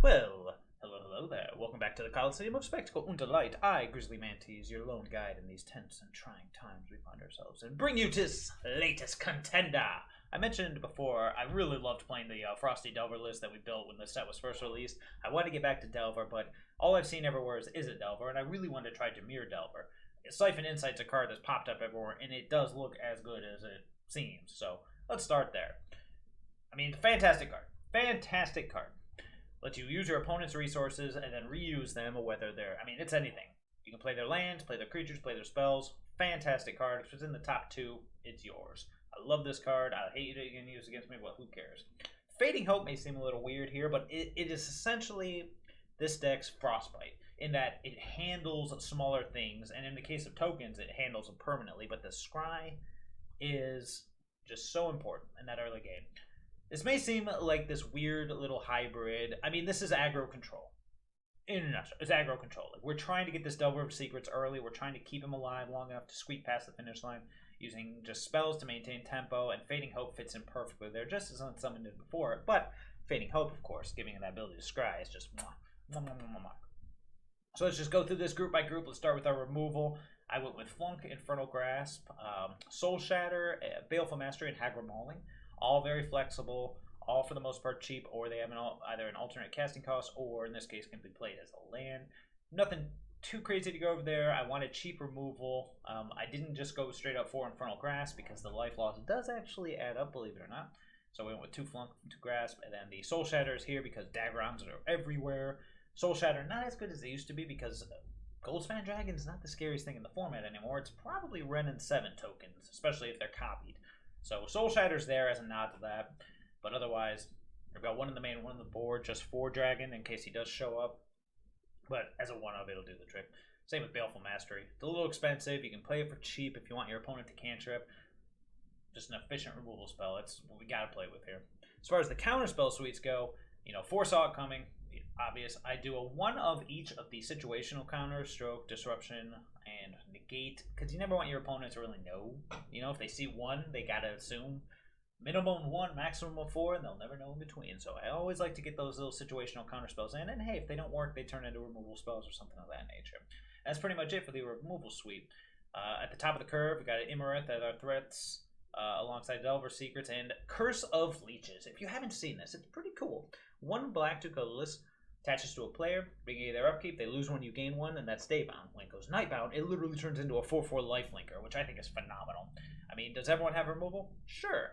Well, hello there. Welcome back to the Coliseum of Spectacle and Delight. I, Grizzly Mantis, your lone guide in these tense and trying times we find ourselves in, bring you this latest contender. I mentioned before, I really loved playing the Frosty Delver list that we built when the set was first released. I wanted to get back to Delver, but all I've seen everywhere is it Delver, and I really wanted to try Dimir Delver. Siphon Insight's a card that's popped up everywhere, and it does look as good as it seems. So let's start there. I mean, fantastic card. Fantastic card. Lets you use your opponent's resources and then reuse them, whether they're, I mean, it's anything. You can play their lands, play their creatures, play their spells. Fantastic card. If it's in the top two, it's yours. I love this card. I hate it getting used against me, but who cares? Fading Hope may seem a little weird here, but it is essentially this deck's Frostbite, in that it handles smaller things, and in the case of tokens, it handles them permanently, but the Scry is just so important in that early game. This may seem like this weird little hybrid. I mean, this is aggro control. In a nutshell, it's aggro control. Like, we're trying to get this Delver of Secrets early. We're trying to keep him alive long enough to squeak past the finish line using just spells to maintain tempo, and Fading Hope fits in perfectly there, just as Unsummoned did before. But Fading Hope, of course, giving him that ability to scry is just mwah, mwah, mwah, mwah, mwah. So let's just go through this group by group. Let's start with our removal. I went with Flunk, Infernal Grasp, Soul Shatter, Baleful Mastery, and Hagra Mauling. All very flexible, all for the most part cheap, or they have either an alternate casting cost, or in this case can be played as a land. Nothing too crazy to go over there. I wanted cheap removal. I didn't just go straight up for Infernal Grasp because the life loss does actually add up, believe it or not. So we went with 2 Flunk, 2 Grasp, and then the Soul Shatter is here because Dagrons are everywhere. Soul Shatter not as good as they used to be because Goldspan Dragon is not the scariest thing in the format anymore. It's probably Ren and 7 tokens, especially if they're copied. So Soul Shatter's there as a nod to that. But otherwise, I've got one in the main, one on the board, just for Dragon in case he does show up. But as a one-of, it'll do the trick. Same with Baleful Mastery. It's a little expensive. You can play it for cheap if you want your opponent to cantrip. Just an efficient removal spell. That's what we got to play with here. As far as the counter spell suites go, foresaw it coming. Obvious. I do a one of each of the situational counters, Stroke, Disruption, and Negate, because you never want your opponent to really know. If they see one, they got to assume. Minimum 1, maximum of 4, and they'll never know in between. So I always like to get those little situational counter spells in, and hey, if they don't work, they turn into removal spells or something of that nature. That's pretty much it for the removal suite. At the top of the curve, we got Iymrith as our threats, alongside Delver Secrets and Curse of Leeches. If you haven't seen this, it's pretty cool. 1 black, 2 colorless, attaches to a player, beginning of their upkeep, they lose 1, you gain 1, and that's Daybound. When it goes Nightbound, it literally turns into a 4/4 lifelinker, which I think is phenomenal. I mean, does everyone have removal? Sure.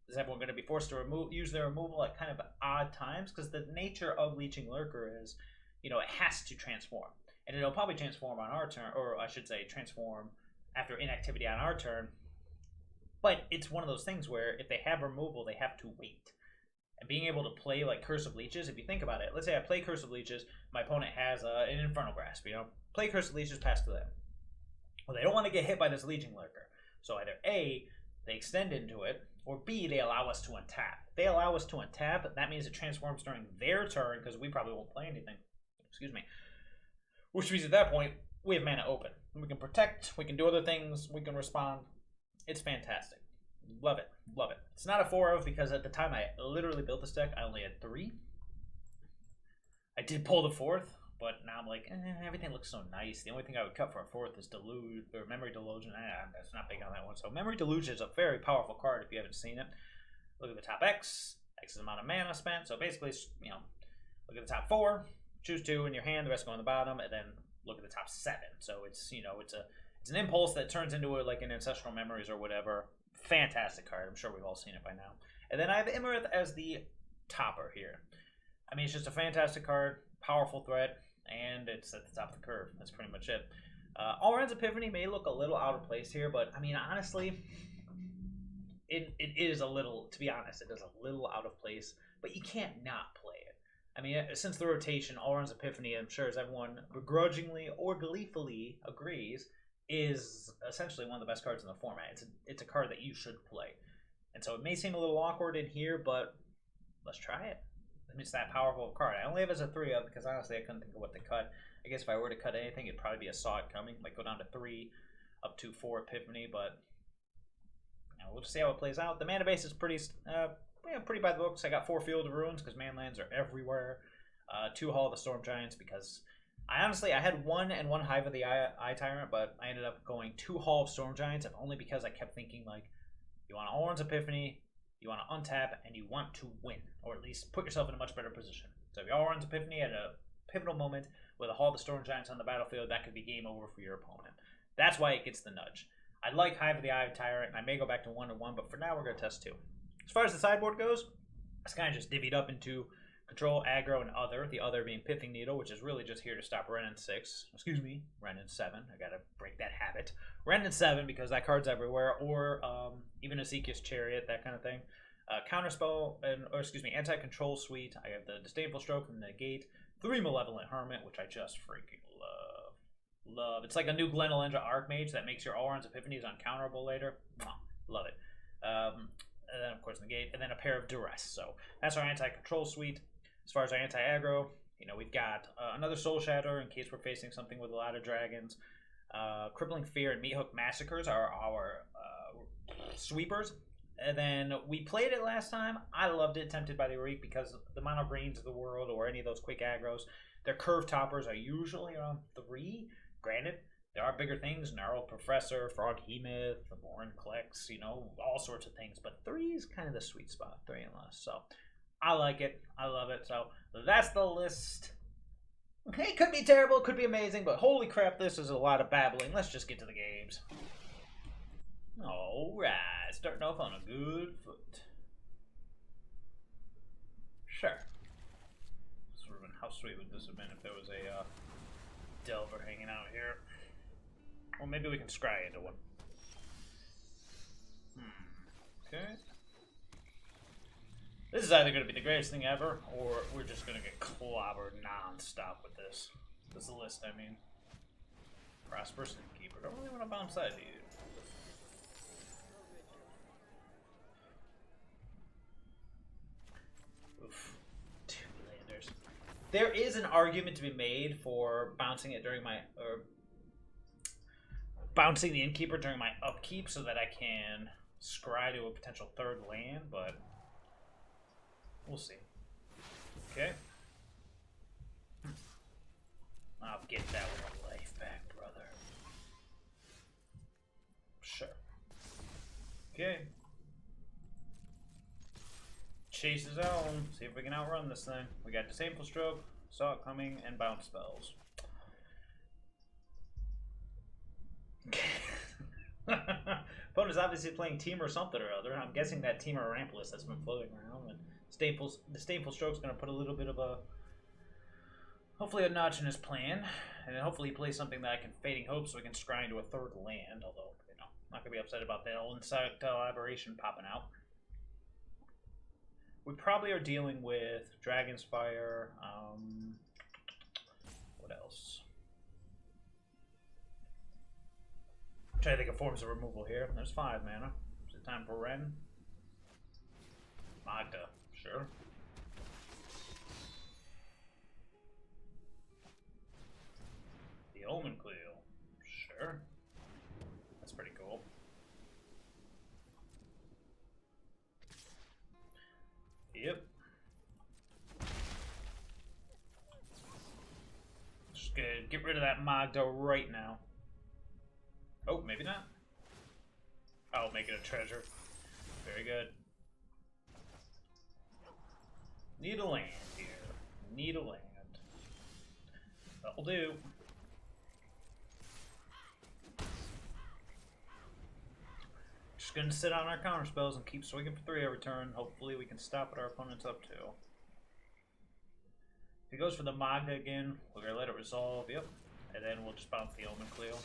Is everyone going to be forced to use their removal at kind of odd times? Because the nature of Leeching Lurker is, it has to transform. And it'll probably transform on our turn, or I should say transform after inactivity on our turn. But it's one of those things where if they have removal, they have to wait. And being able to play like Curse of Leeches, if you think about it, let's say I play Curse of Leeches, my opponent has an Infernal Grasp, play Curse of Leeches, pass to them. Well, they don't want to get hit by this Leeching Lurker. So either A, they extend into it, or B, they allow us to untap. If they allow us to untap, that means it transforms during their turn, because we probably won't play anything. Excuse me. Which means at that point, we have mana open. We can protect, we can do other things, we can respond. It's fantastic. Love it. Love it. It's not a 4-of because at the time I literally built this deck, I only had 3. I did pull the 4th, but now I'm like, everything looks so nice. The only thing I would cut for a 4th is Deluge, or Memory Deluge, and that's not big on that one. So Memory Deluge is a very powerful card if you haven't seen it. Look at the top X. X is the amount of mana spent. So basically, look at the top 4, choose 2 in your hand, the rest go on the bottom, and then look at the top 7. So it's, it's an impulse that turns into like an Ancestral Memories or whatever. Fantastic card. I'm sure we've all seen it by now. And then I have Iymrith as the topper here. I mean, it's just a fantastic card, powerful threat, and it's at the top of the curve. That's pretty much it. Alrund's Epiphany may look a little out of place here, but I mean, honestly, it is a little, to be honest, it is a little out of place, but you can't not play it. I mean, since the rotation, Alrund's Epiphany, I'm sure as everyone begrudgingly or gleefully agrees, is essentially one of the best cards in the format. It's a card that you should play. And so it may seem a little awkward in here, but let's try it. I mean, it's that powerful of a card. I only have it as a 3-of because honestly I couldn't think of what to cut. I guess if I were to cut anything, it'd probably be a Saw It Coming. Like go down to 3, up to 4 Epiphany, but we'll just see how it plays out. The mana base is pretty by the books. I got 4 Field of Ruins because man lands are everywhere. 2 Hall of the Storm Giants because I had 1 and 1 Hive of the Eye Tyrant, but I ended up going 2 Hall of Storm Giants, if only because I kept thinking, like, you want Alrund's Epiphany, you want to untap, and you want to win, or at least put yourself in a much better position. So if you Alrund's Epiphany at a pivotal moment with a Hall of the Storm Giants on the battlefield, that could be game over for your opponent. That's why it gets the nudge. I like Hive of the Eye Tyrant, and I may go back to 1 and 1, but for now we're going to test 2. As far as the sideboard goes, it's kind of just divvied up into control, aggro, and other. The other being Pithing Needle, which is really just here to stop Ren in 6. Excuse me, Ren in 7. I gotta break that habit. Ren in 7 because that card's everywhere, or even Ezekiel's Chariot, that kind of thing. Counterspell, anti-control suite. I have the Disdainful Stroke and the Negate. 3 Malevolent Hermit, which I just freaking love. It's like a new Glenelendra Archmage that makes your Alrund's Epiphanies uncounterable later. Love it. And then, of course, Negate, and then a pair of Duress. So that's our anti-control suite. As far as our anti-aggro, we've got another Soul Shatter in case we're facing something with a lot of dragons. Crippling Fear and Meathook Massacres are our sweepers. And then we played it last time. I loved it, Tempted by the Reek, because the Mono Greens of the world or any of those quick aggros, their curve toppers are usually around 3. Granted, there are bigger things, Gnarled Professor, Frog Hemoth, the Bourne Klex, all sorts of things. But 3 is kind of the sweet spot, 3 and less. So I like it. I love it. So that's the list. It could be terrible, it could be amazing, but holy crap, this is a lot of babbling. Let's just get to the games. Alright, starting off on a good foot. Sure. How sweet would this have been if there was a Delver hanging out here? Or maybe we can scry into one. Okay. This is either going to be the greatest thing ever, or we're just going to get clobbered non-stop with this. This is the list, I mean. Prosperous Keeper. Don't really want to bounce that, dude. Oof. 2 landers. There is an argument to be made for bouncing it during my... bouncing the Innkeeper during my upkeep so that I can scry to a potential 3rd land, but... we'll see. Okay. I'll get that one life back, brother. Sure. Okay. Chase his own. See if we can outrun this thing. We got Disdainful Stroke, Saw It Coming, and Bounce Spells. Opponent's obviously playing Temur or something or other. I'm guessing that Temur Rampless that's been floating around. And Disdainful Stroke's going to put a little bit of a... hopefully a notch in his plan. And then hopefully he plays something that I can Fading Hope so we can scry into a 3rd land. Although, I'm not going to be upset about that Insect Aberration popping out. We probably are dealing with Dragon's Fire. What else? I'm trying to think of forms of removal here. There's 5 mana. Is it time for Ren? Magda, sure. The Omen Cleo, sure. That's pretty cool. Yep. Just gonna get rid of that Magda right now. Oh, maybe not. I'll make it a treasure. Very good. Need a land here. Need a land. That'll do. Just gonna sit on our counter spells and keep swinging for 3 every turn. Hopefully we can stop what our opponent's up to. If he goes for the Magda again, we're gonna let it resolve. Yep. And then we'll just bounce the Omen Cleo.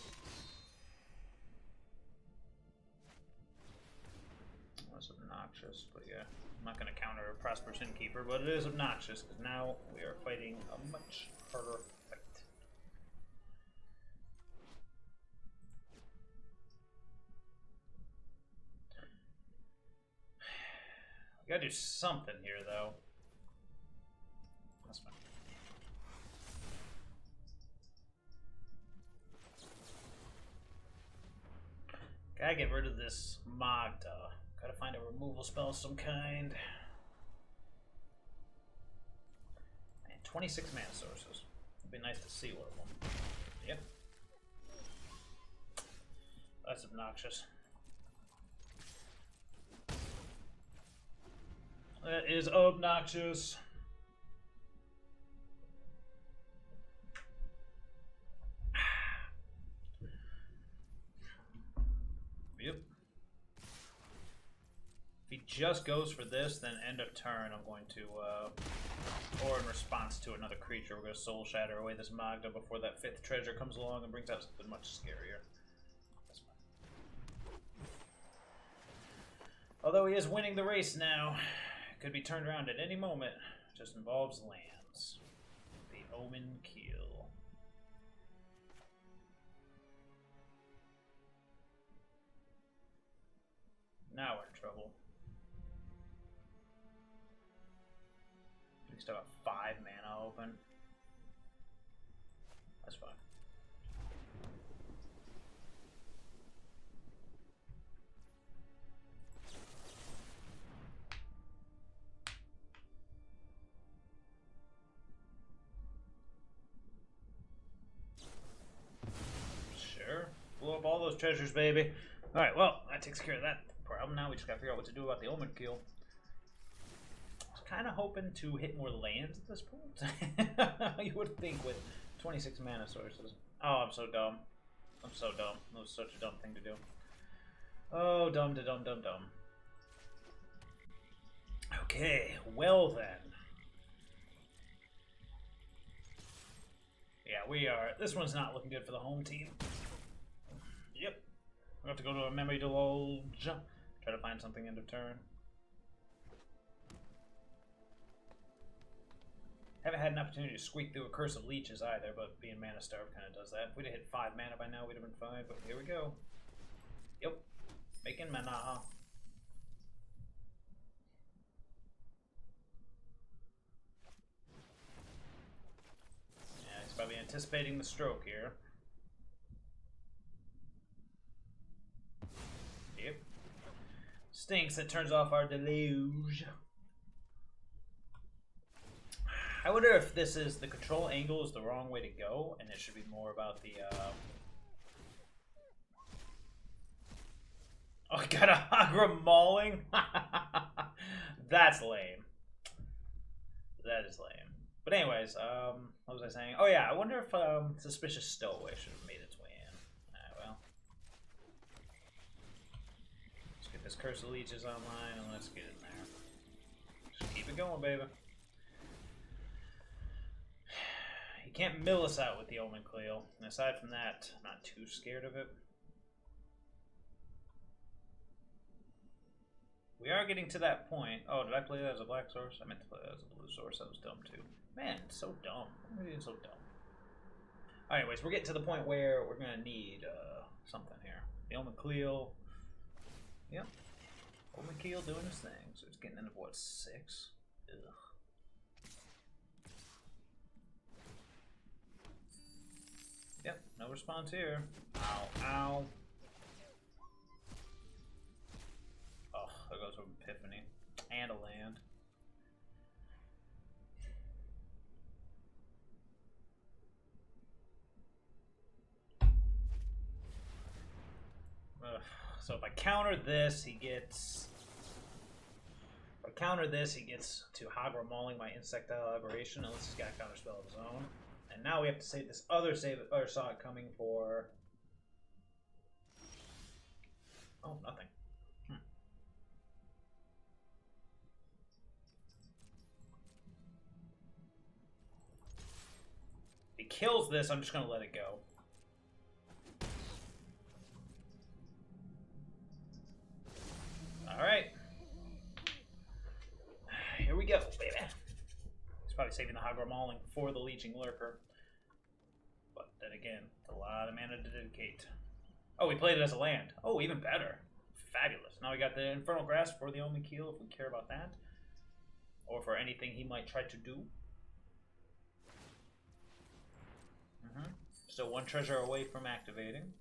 That's obnoxious, but yeah. I'm not going to counter a Prosperous Innkeeper, but it is obnoxious because now we are fighting a much harder fight. We gotta do something here, though. That's fine. Gotta get rid of this Magda. Gotta find a removal spell of some kind. Man, 26 mana sources. It'd be nice to see one of them. Yep. That's obnoxious. That is obnoxious. Yep. If he just goes for this, then end of turn, I'm going to, or in response to another creature, we're going to Soul Shatter away this Magda before that 5th treasure comes along and brings out something much scarier. That's fine. Although he is winning the race now, it could be turned around at any moment. It just involves lands. The Omen Keel. Now we're in trouble. We still got 5 mana open. That's fine. Sure. Blow up all those treasures, baby. Alright, well, that takes care of that problem. Now we just gotta figure out what to do about the Omen Keel. Kind of hoping to hit more lands at this point. You would think with 26 mana sources. Oh, I'm so dumb. I'm so dumb. That was such a dumb thing to do. Oh, dumb. Okay, well then. Yeah, we are. This one's not looking good for the home team. Yep. We'll have to go to a Memory Deluge. Try to find something end of turn. Haven't had an opportunity to squeak through a Curse of Leeches either, but being mana starved kind of does that. If we'd have hit 5 mana by now, we'd have been fine, but here we go. Yep. Making mana. Yeah, he's probably anticipating the stroke here. Yep. Stinks, it turns off our deluge. I wonder if this is the control angle is the wrong way to go, and it should be more about the. Oh, I got a Hagra Mauling. That's lame. That is lame. But anyways, what was I saying? Oh yeah, I wonder if Suspicious Stowaway should have made its way in. Well, let's get this Curse of Leeches online and let's get in there. Just keep it going, baby. Can't mill us out with the Omen Keel. And aside from that, I'm not too scared of it. We are getting to that point. Oh, did I play that as a black source? I meant to play that as a blue source. That was dumb too. Man, so dumb. I'm being so dumb. Anyways, we're getting to the point where we're going to need something here. The Omen Keel. Yep. Omen Keel doing his thing. So it's getting into what, 6? Ugh. Yep, no response here. Ow, ow. Oh, there goes Epiphany. And a land. So if I counter this, he gets... If I counter this, he gets to Hagra Mauling my Insectile Aberration, unless he's got a counter spell of his own. And now we have to save this other save, or saw it coming for... Oh, nothing. If he kills this, I'm just going to let it go. Alright. Here we go, baby. He's probably saving the Hagra Mauling for the Leeching Lurker. But then again, a lot of mana to dedicate. Oh, we played it as a land. Oh, even better. Fabulous. Now we got the Infernal Grasp for the Omen Keel if we care about that. Or for anything he might try to do. So 1 treasure away from activating.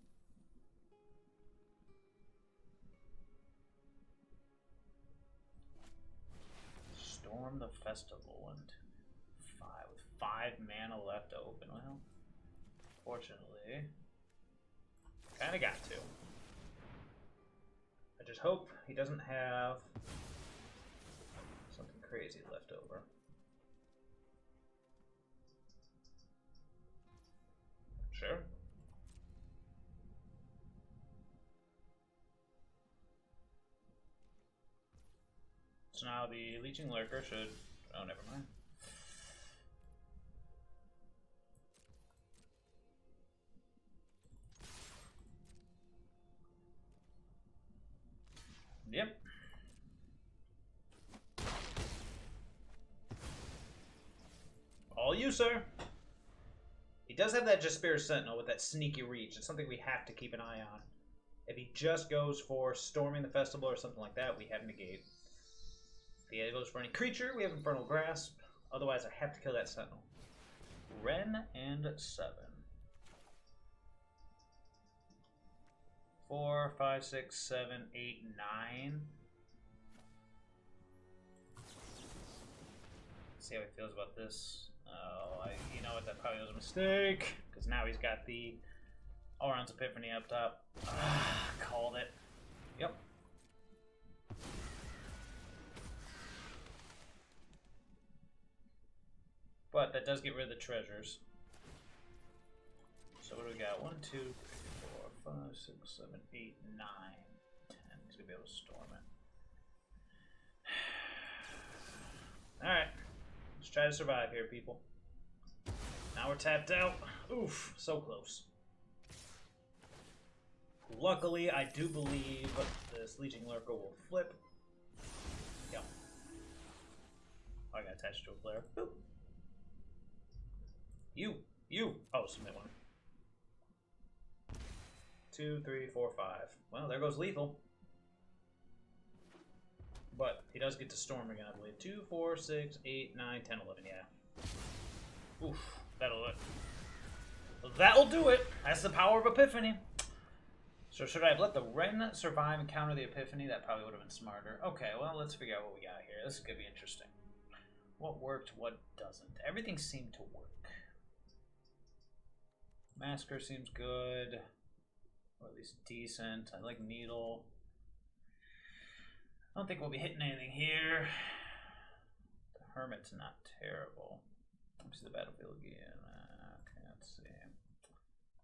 Storm the Festival and 5 with 5 mana left open. Well, fortunately, kind of got to. I just hope he doesn't have something crazy left over. Sure. So now the Leeching Lurker should... Oh, never mind. Yep. All you, sir. He does have that Jaspir Sentinel with that sneaky reach. It's something we have to keep an eye on. If he just goes for storming the festival or something like that, we have Negate. If he goes for any creature, we have Infernal Grasp. Otherwise, I have to kill that Sentinel. Ren and 7. 4, 5, 6, 7, 8, 9. Let's see how he feels about this. Oh, you know what? That probably was a mistake. Because now he's got the Alrund's Epiphany up top. Called it. Yep. But that does get rid of the treasures. So what do we got? 1, 2, 3, 4, 5, 6, 7, 8, 9, 10. He's gonna be able to storm it. Alright. Let's try to survive here, people. Now we're tapped out. Oof, so close. Luckily, I do believe this Leeching Lurker will flip. Yep. Oh, I got attached to a player. Boop. You. Oh, submit one. 2, 3, 4, 5. Well, there goes lethal. But he does get to storm again, I believe. 2, 4, 6, 8, 9, 10, 11. Yeah. Oof. That'll do it. That's the power of Epiphany. So should I have let the Ren survive and counter the Epiphany? That probably would have been smarter. Okay, well, let's figure out what we got here. This is going to be interesting. What worked, what doesn't? Everything seemed to work. Massacre seems good. Or at least decent. I like Needle. I don't think we'll be hitting anything here. The Hermit's not terrible. Let's see the battlefield again. Okay, let's see.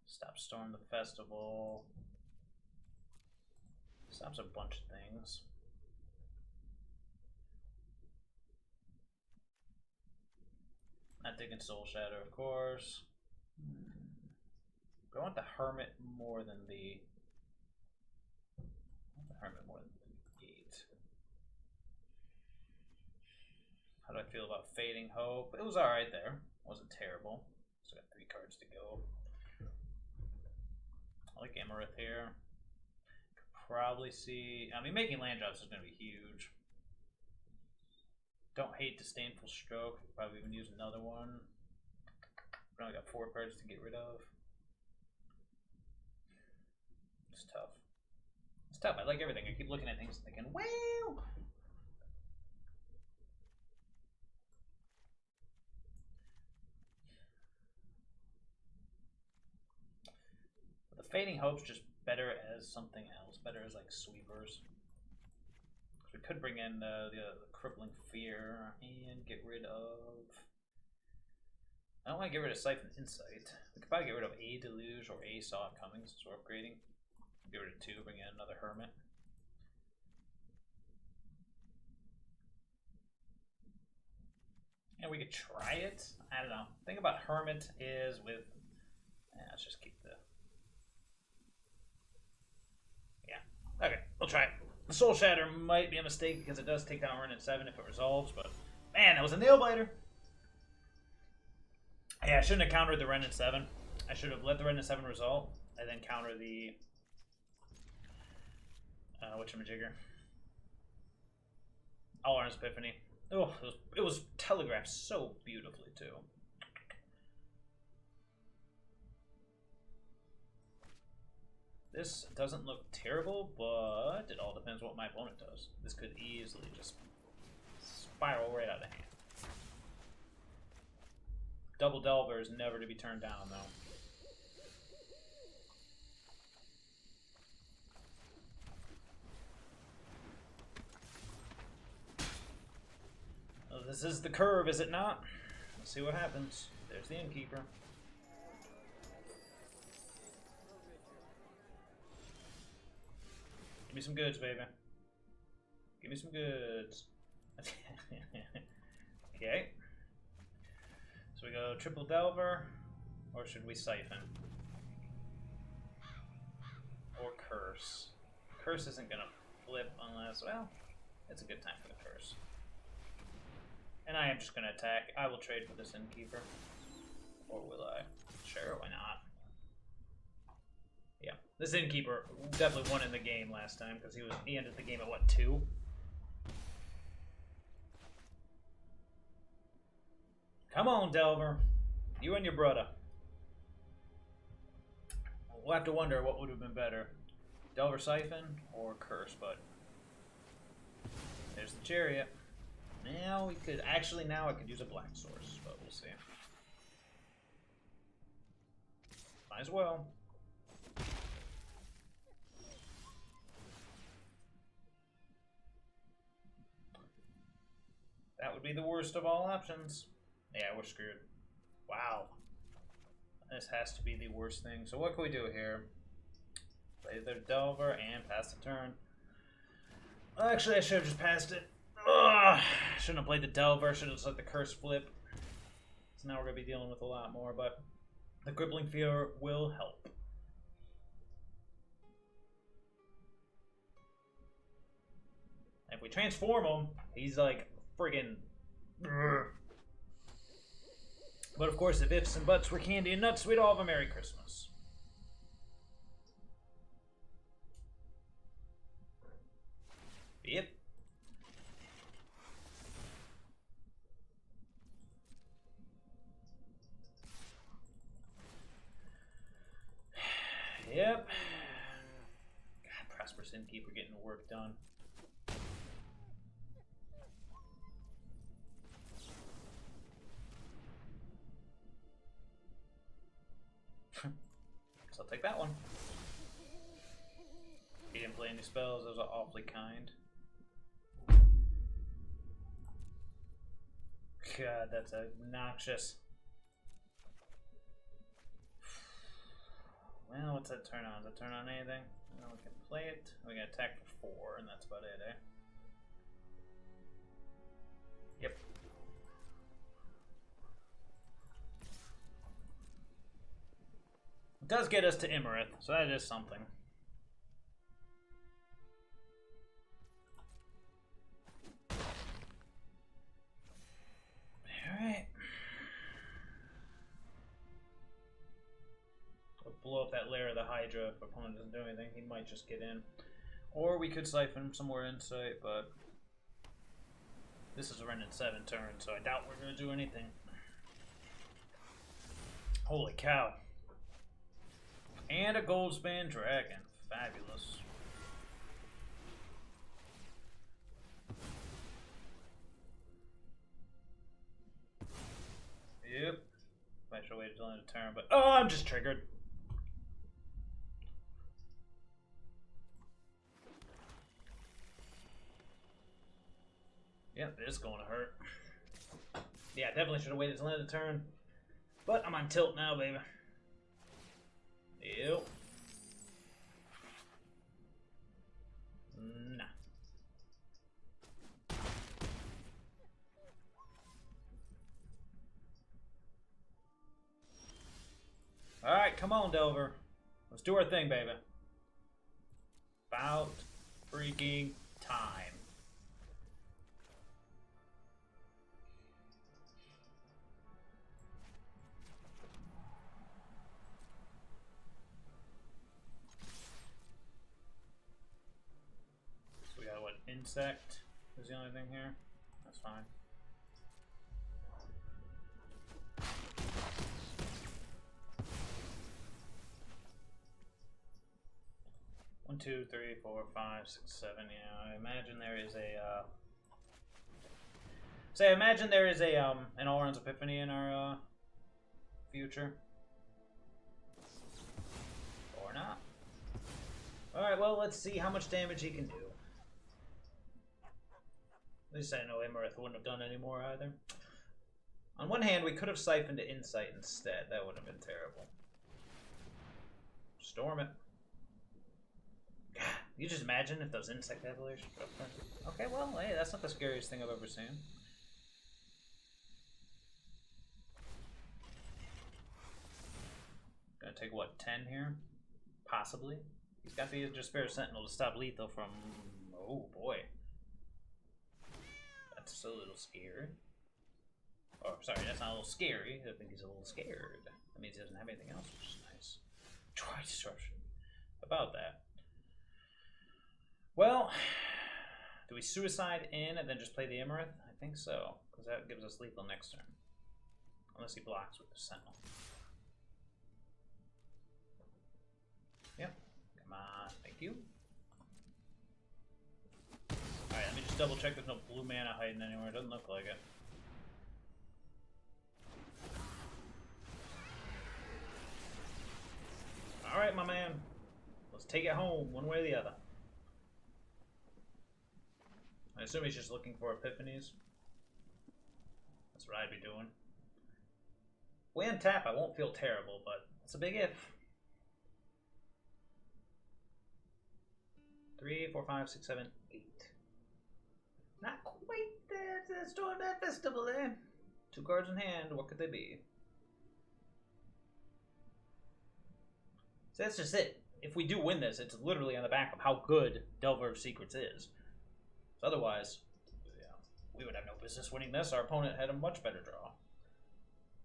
Stop Storm the Festival. Stops a bunch of things. Not taking Soul Shatter, of course. But I want the Hermit more than the... Negate. How do I feel about Fading Hope? It was alright there. Wasn't terrible. Still got 3 cards to go. I like Iymrith here. Could probably see... I mean, making land drops is going to be huge. Don't hate Disdainful Stroke. Could probably even use another one. We only got 4 cards to get rid of. It's tough. It's tough. I like everything. I keep looking at things and thinking, wow! The Fading Hope's just better as something else. Better as like sweepers. We could bring in the Crippling Fear and get rid of... I don't want to get rid of Siphon Insight. We could probably get rid of a Deluge or a Saw Upcoming since we're upgrading. Get rid of 2, bring in another Hermit. And we could try it. I don't know. The thing about Hermit is with... let's just keep the... Yeah. Okay, we'll try it. The Soul Shatter might be a mistake because it does take down Ren at 7 if it resolves, but... Man, that was a nail-biter! Yeah, I shouldn't have countered the Ren at 7. I should have let the Ren at 7 resolve, and then counter the... whatchamajigger. Alrund's Epiphany. Oh, it was telegraphed so beautifully, too. This doesn't look terrible, but it all depends what my opponent does. This could easily just spiral right out of hand. Double Delver is never to be turned down, though. Well, this is the curve, is it not? Let's see what happens. There's the Innkeeper. Give me some goods, baby. Give me some goods. Okay. So we go triple Delver, or should we Siphon? Or Curse. Curse isn't gonna flip unless, well, it's a good time for the Curse. And I am just gonna attack. I will trade for this Innkeeper. Or will I? Sure, why not? Yeah, this Innkeeper definitely won in the game last time because he ended the game at what, 2? Come on, Delver. You and your brother. We'll have to wonder what would have been better. Delver Siphon or Curse, but there's the Chariot. Now we could actually I could use a black source, but we'll see. Might as well. That would be the worst of all options. Yeah, we're screwed. Wow. This has to be the worst thing. So what can we do here? Play the Delver and pass the turn. Actually, I should have just passed it. Ugh. Shouldn't have played the Delver. Should have just let the Curse flip. So now we're going to be dealing with a lot more, but the Crippling Fear will help. If we transform him, he's like friggin'. But of course, if ifs and buts were candy and nuts, we'd all have a Merry Christmas. Yep. Yep. God, Prosperous Innkeeper getting work done. So I'll take that one. He didn't play any spells, those are awfully kind. God, that's obnoxious. Well, what's that turn on? Does that turn on anything? No, we can play it. We can attack for 4, and that's about it, eh? Yep. It does get us to Iymrith, so that is something. Alright. We'll blow up that lair of the Hydra if opponent doesn't do anything. He might just get in. Or we could Siphon some more Insight, but this is a Ren in 7 turn, so I doubt we're going to do anything. Holy cow. And a Goldspan Dragon. Fabulous. Yep. I should have waited till end of turn, but oh, I'm just triggered. Yep, it is going to hurt. Yeah, definitely should have waited till end of turn. But I'm on tilt now, baby. Yep. Nah. Alright, come on, Delver. Let's do our thing, baby. About freaking time. So we got what? Insect is the only thing here? That's fine. One, 2, 3, 4, 5, 6, 7. Yeah, I imagine there is a. Say, I imagine there is a an Alrund's Epiphany in our future. Or not. Alright, well, let's see how much damage he can do. At least I know Iymrith wouldn't have done any more either. On one hand, we could have siphoned Insight instead. That would have been terrible. Storm it. God, you just imagine if those insect avalanches were up front. Okay, well, hey, that's not the scariest thing I've ever seen. Gonna take, what, 10 here? Possibly. He's got the Despair Sentinel to stop lethal from... Oh, boy. That's a little scary. Oh, sorry, that's not a little scary. I think he's a little scared. That means he doesn't have anything else, which is nice. Jwari Disruption. About that. Well, do we suicide in and then just play the Iymrith? I think so, because that gives us lethal next turn. Unless he blocks with the Sentinel. Yep. Come on, thank you. Alright, let me just double check there's no blue mana hiding anywhere. It doesn't look like it. Alright, my man. Let's take it home, one way or the other. I assume he's just looking for epiphanies. That's what I'd be doing. If we untap, I won't feel terrible, but it's a big if. 3, 4, 5, 6, 7, 8. Not quite there to the Storm Death Festival, eh? 2 cards in hand, what could they be? So that's just it. If we do win this, it's literally on the back of how good Delver of Secrets is. So otherwise, yeah, we would have no business winning this. Our opponent had a much better draw.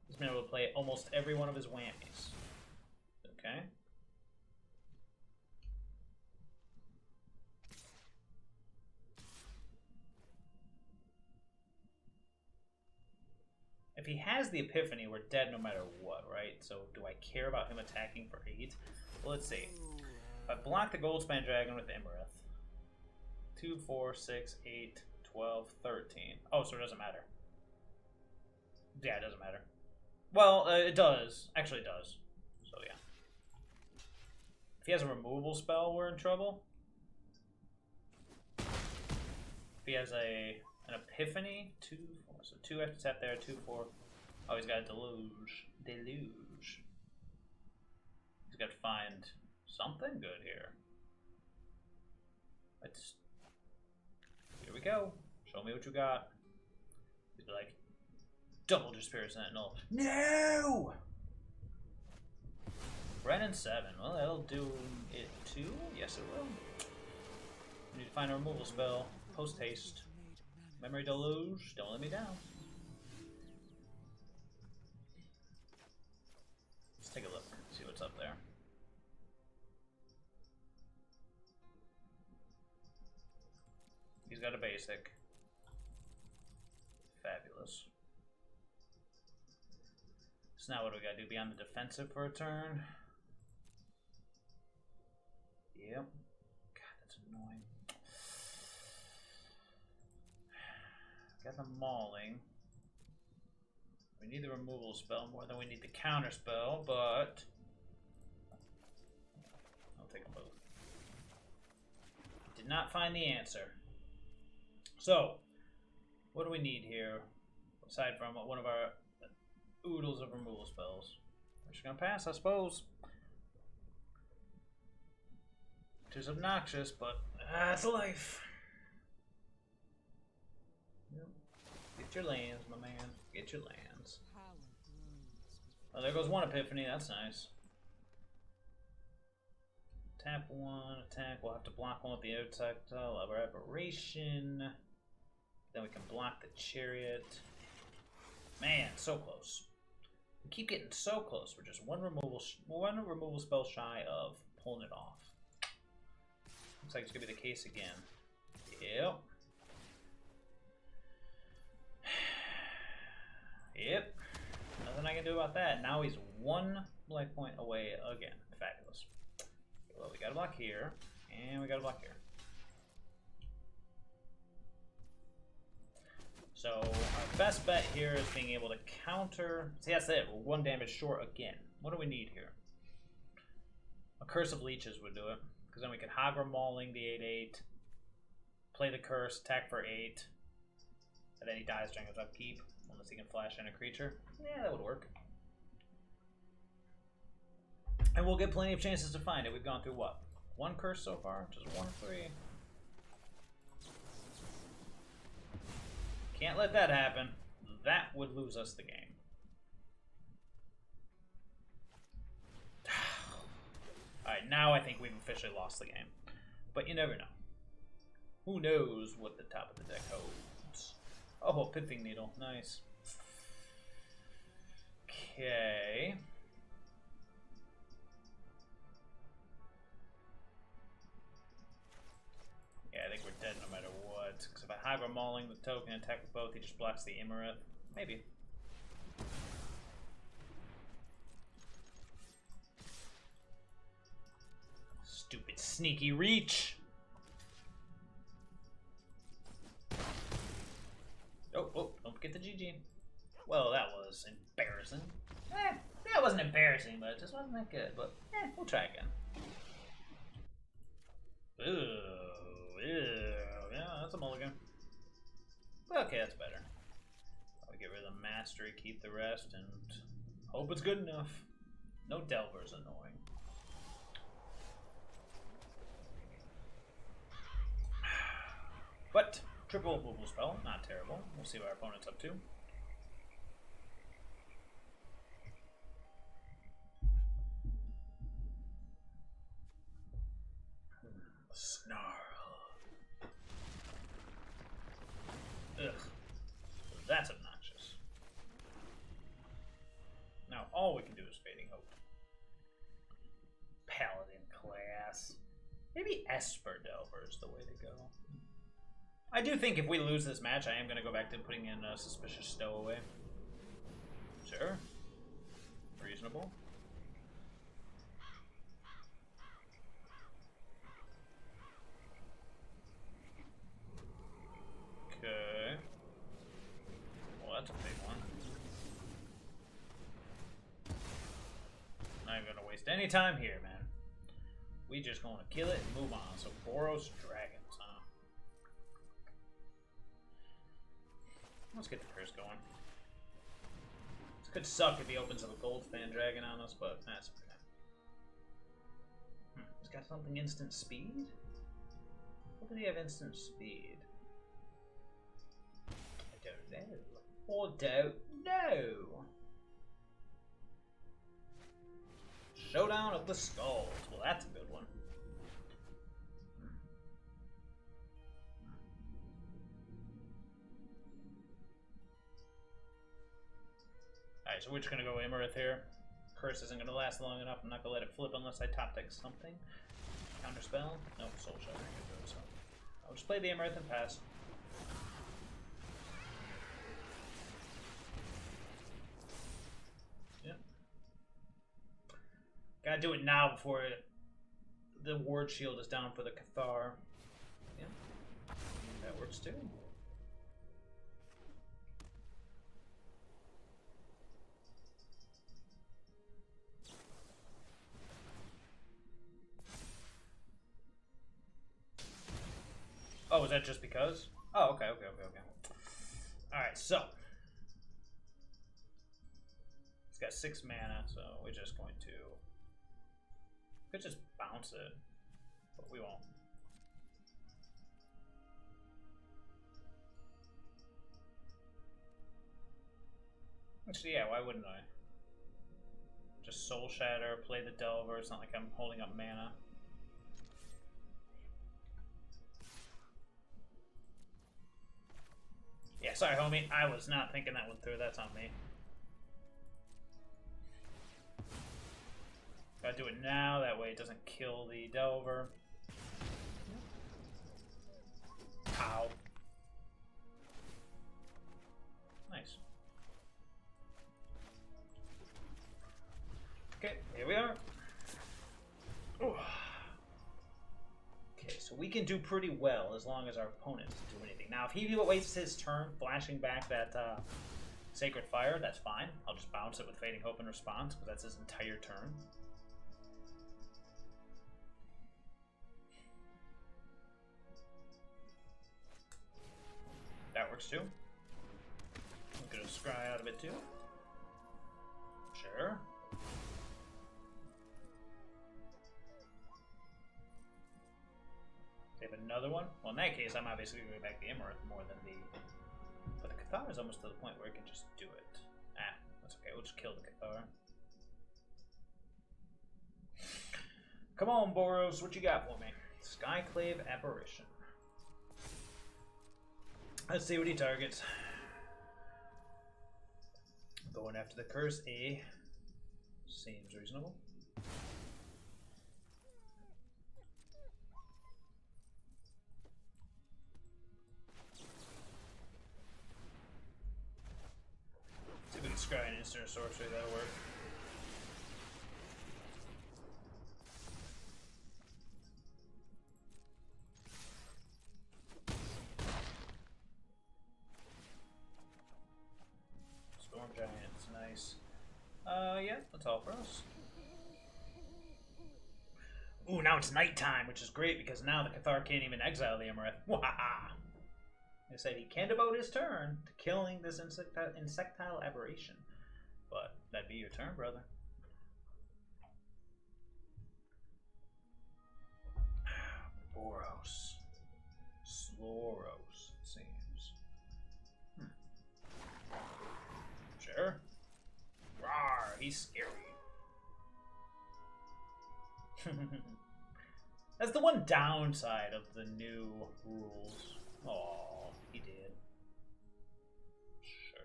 He's been able to play almost every one of his whammies. Okay. If he has the Epiphany, we're dead no matter what, right? So do I care about him attacking for 8? Well, let's see. If I block the Goldspan Dragon with Iymrith, 2, 4, 6, 8, 12, 13. Oh, so it doesn't matter. Yeah, it doesn't matter. Well, it does. Actually, it does. So, yeah. If he has a removal spell, we're in trouble. If he has an Epiphany, 2, 4. So 2 have to tap there, 2, 4. Oh, he's got a Deluge. Deluge. He's got to find something good here. Let's... Here we go. Show me what you got. He's like, double Despair Sentinel. No! Brennan 7. Well, that'll do it too. Yes, it will. We need to find a removal spell. Post haste. Memory Deluge. Don't let me down. Let's take a look. See what's up there. He's got a basic. Fabulous. So now what do we gotta do? Be on the defensive for a turn? Yep. God, that's annoying. Got the Mauling. We need the removal spell more than we need the counter spell, but I'll take them both. Did not find the answer. So, what do we need here? Aside from one of our oodles of removal spells. We're just gonna pass, I suppose. Which is obnoxious, but that's life. Yep. Get your lands, my man. Get your lands. Oh, there goes one Epiphany. That's nice. Tap 1, attack. We'll have to block one with the Tactile of our Aberration. Then we can block the Chariot. Man, so close. We keep getting so close. We're just one removal spell shy of pulling it off. Looks like it's gonna be the case again. Yep. Yep. Nothing I can do about that. Now he's 1 life point away again. Fabulous. Well, we got to block here, and we got to block here. So our best bet here is being able to counter. See, that's it. We're 1 damage short again. What do we need here? A Curse of Leeches would do it. Because then we could Hagra Mauling the 8/8. Play the Curse, attack for 8. And then he dies during his upkeep. Unless he can flash in a creature. Yeah, that would work. And we'll get plenty of chances to find it. We've gone through what? 1 curse so far? Just 1 3. Can't let that happen. That would lose us the game. Alright, now I think we've officially lost the game. But you never know. Who knows what the top of the deck holds? Oh, a Pithing Needle. Nice. Okay. Yeah, I think we're dead no matter what. Because if I Hagra Mauling the token and attack with both, he just blocks the Iymrith. Maybe. Stupid sneaky reach! Oh, don't forget the GG. Well, that was embarrassing. That wasn't embarrassing, but it just wasn't that good. But, we'll try again. Yeah, that's a mulligan. Okay, that's better. I'll get rid of the Mastery, keep the rest, and hope it's good enough. No Delver's annoying. But, triple removal spell, not terrible. We'll see what our opponent's up to. Snarl. Ugh. That's obnoxious. Now all we can do is Fading Hope. Paladin class. Maybe Esper Delver is the way to go. I do think if we lose this match, I am going to go back to putting in a Suspicious Stowaway. Sure. Reasonable. Okay. Well, that's a big one. Not even gonna waste any time here, man. We just gonna kill it and move on. So Boros Dragons, huh? Let's get the curse going. This could suck if he opens up a gold fan dragon on us, but that's okay. He's got something instant speed? What did he have instant speed? I don't know. Or don't know. Showdown of the Skulls. Well, that's a good one. Alright, so we're just gonna go Iymrith here. Curse isn't gonna last long enough. I'm not gonna let it flip unless I top deck something. Counterspell? No, Soul Shatter. So I'll just play the Iymrith and pass. Yep. Gotta do it now before the Ward Shield is down for the Cathar. Yep. That works too. Oh, is that just because? Oh, okay. Alright, so. He's got 6 mana, so we're just going to. Could just bounce it, but we won't. Actually, yeah, why wouldn't I? Just Soul Shatter, play the Delver. It's not like I'm holding up mana. Yeah, sorry, homie. I was not thinking that one through. That's on me. Gotta do it now. That way it doesn't kill the Delver. Ow. Nice. Okay, here we are. Ooh. Okay, so So we can do pretty well as long as our opponent doesn't do anything. Now, if he wastes his turn flashing back that Sacred Fire, that's fine. I'll just bounce it with Fading Hope in response, because that's his entire turn. That works too. I'm gonna scry out of it too. Sure. Save another one. Well, in that case, I'm obviously going back to Iymrith more than the. But the Cathar is almost to the point where it can just do it. Ah, that's okay. We'll just kill the Cathar. Come on, Boros. What you got for me? Skyclave Apparition. Let's see what he targets. Going after the Curse A. Seems reasonable. See if we can scry an instant or sorcery, that'll work. Storm Giants, nice. Yeah, that's all for us. Ooh, now it's nighttime, which is great because now the Cathar can't even exile the Iymrith. Wahaha! They said he can devote his turn to killing this insectile aberration. But that'd be your turn, brother. Boros. Sloros, it seems. Sure. Rawr, he's scary. That's the one downside of the new rules. Oh, he did. Sure.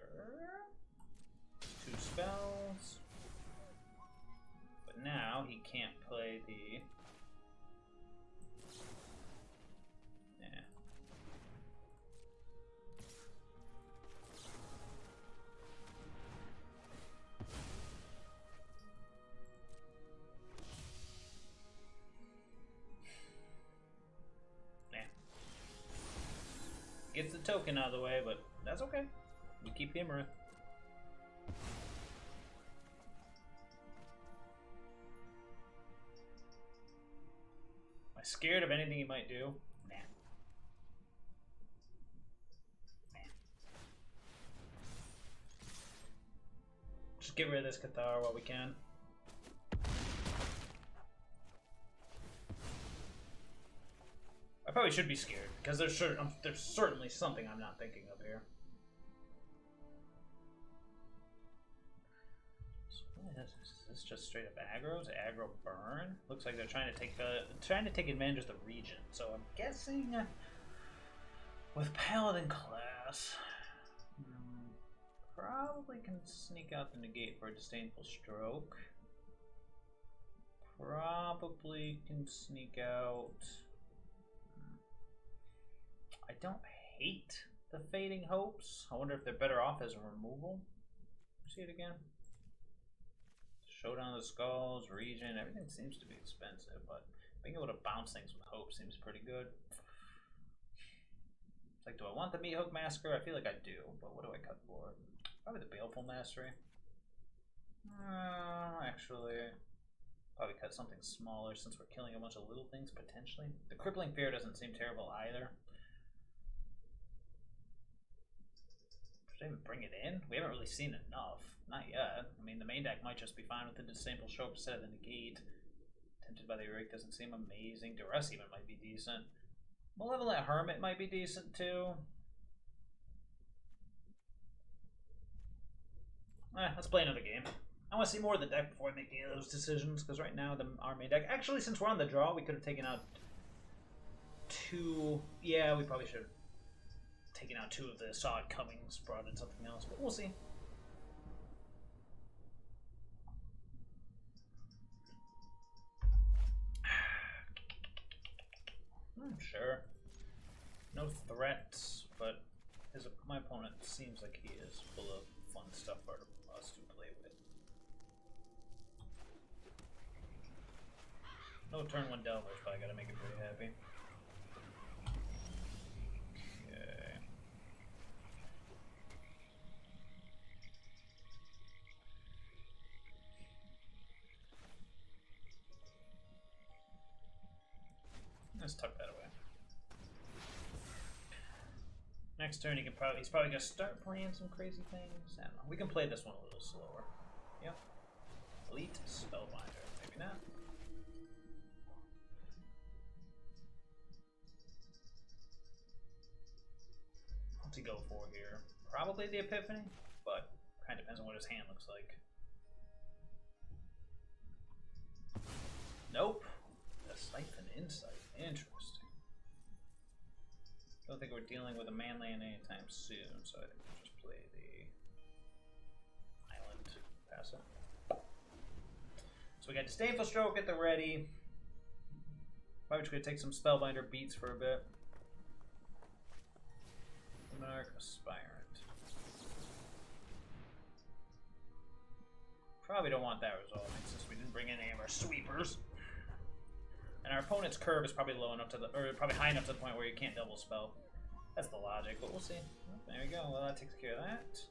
2 spells. But now he can't play the... Yeah. Gets the token out of the way, but that's okay. We keep Dimir. Am I scared of anything he might do? Nah. Just get rid of this Cathar while we can. I probably should be scared, because there's certainly something I'm not thinking of here. So what is this? Is this just straight up aggro? Is it aggro burn? Looks like they're trying to take advantage of the region. So I'm guessing with Paladin class, probably can sneak out the Negate for a Disdainful Stroke. Probably can sneak out. I don't hate the Fading Hopes. I wonder if they're better off as a removal. See it again? Showdown of the Skulls, region, everything seems to be expensive, but being able to bounce things with hope seems pretty good. It's like, do I want the Meathook Massacre? I feel like I do, but what do I cut for? Probably the Baleful Mastery. Actually, probably cut something smaller since we're killing a bunch of little things potentially. The Crippling Fear doesn't seem terrible either. Should I even bring it in? We haven't really seen enough. Not yet. I mean, the main deck might just be fine with the Disdainful Stroke instead of the Negate. Tempted by the Earache doesn't seem amazing. Duress even might be decent. Malevolent Hermit might be decent too. Let's play another game. I want to see more of the deck before I make any of those decisions, because right now our main deck... Actually, since we're on the draw, we could have taken out 2... Yeah, we probably should have taken out 2 of the Saw It Comings, brought in something else, but we'll see. Sure. No threats, but my opponent seems like he is full of fun stuff for us to play with. No turn 1 Delvers, but I gotta make it pretty happy. Let's tuck that away. Next turn, he's probably gonna start playing some crazy things. I don't know. We can play this one a little slower. Yep. Elite Spellbinder. Maybe not. What's he go for here? Probably the Epiphany, but kind of depends on what his hand looks like. Nope. The Siphon Insight. Interesting. Don't think we're dealing with a manland anytime soon, so I think we'll just play the island. Pass it. So we got Disdainful Stroke at the ready. Probably just gonna take some Spellbinder beats for a bit. Monarch Aspirant. Probably don't want that resolving since we didn't bring in any of our sweepers. And our opponent's curve is probably low enough to probably high enough to the point where you can't double spell. That's the logic, but we'll see. Oh, there we go. Well, that takes care of that.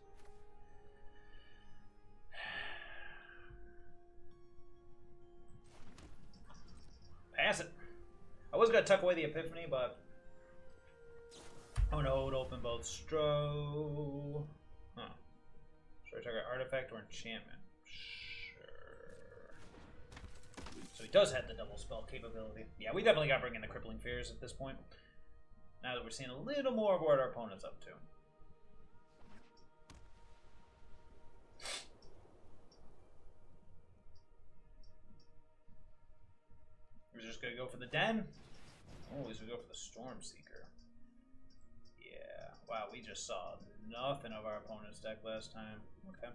Pass it. I was gonna tuck away the Epiphany, but oh no, it would open both Stro. Huh. Should I target artifact or enchantment? So he does have the double spell capability. Yeah, we definitely got to bring in the Crippling Fears at this point. Now that we're seeing a little more of what our opponent's up to. We're just going to go for the Den. Oh, at least we go for the Storm Seeker. Yeah. Wow, we just saw nothing of our opponent's deck last time. Okay.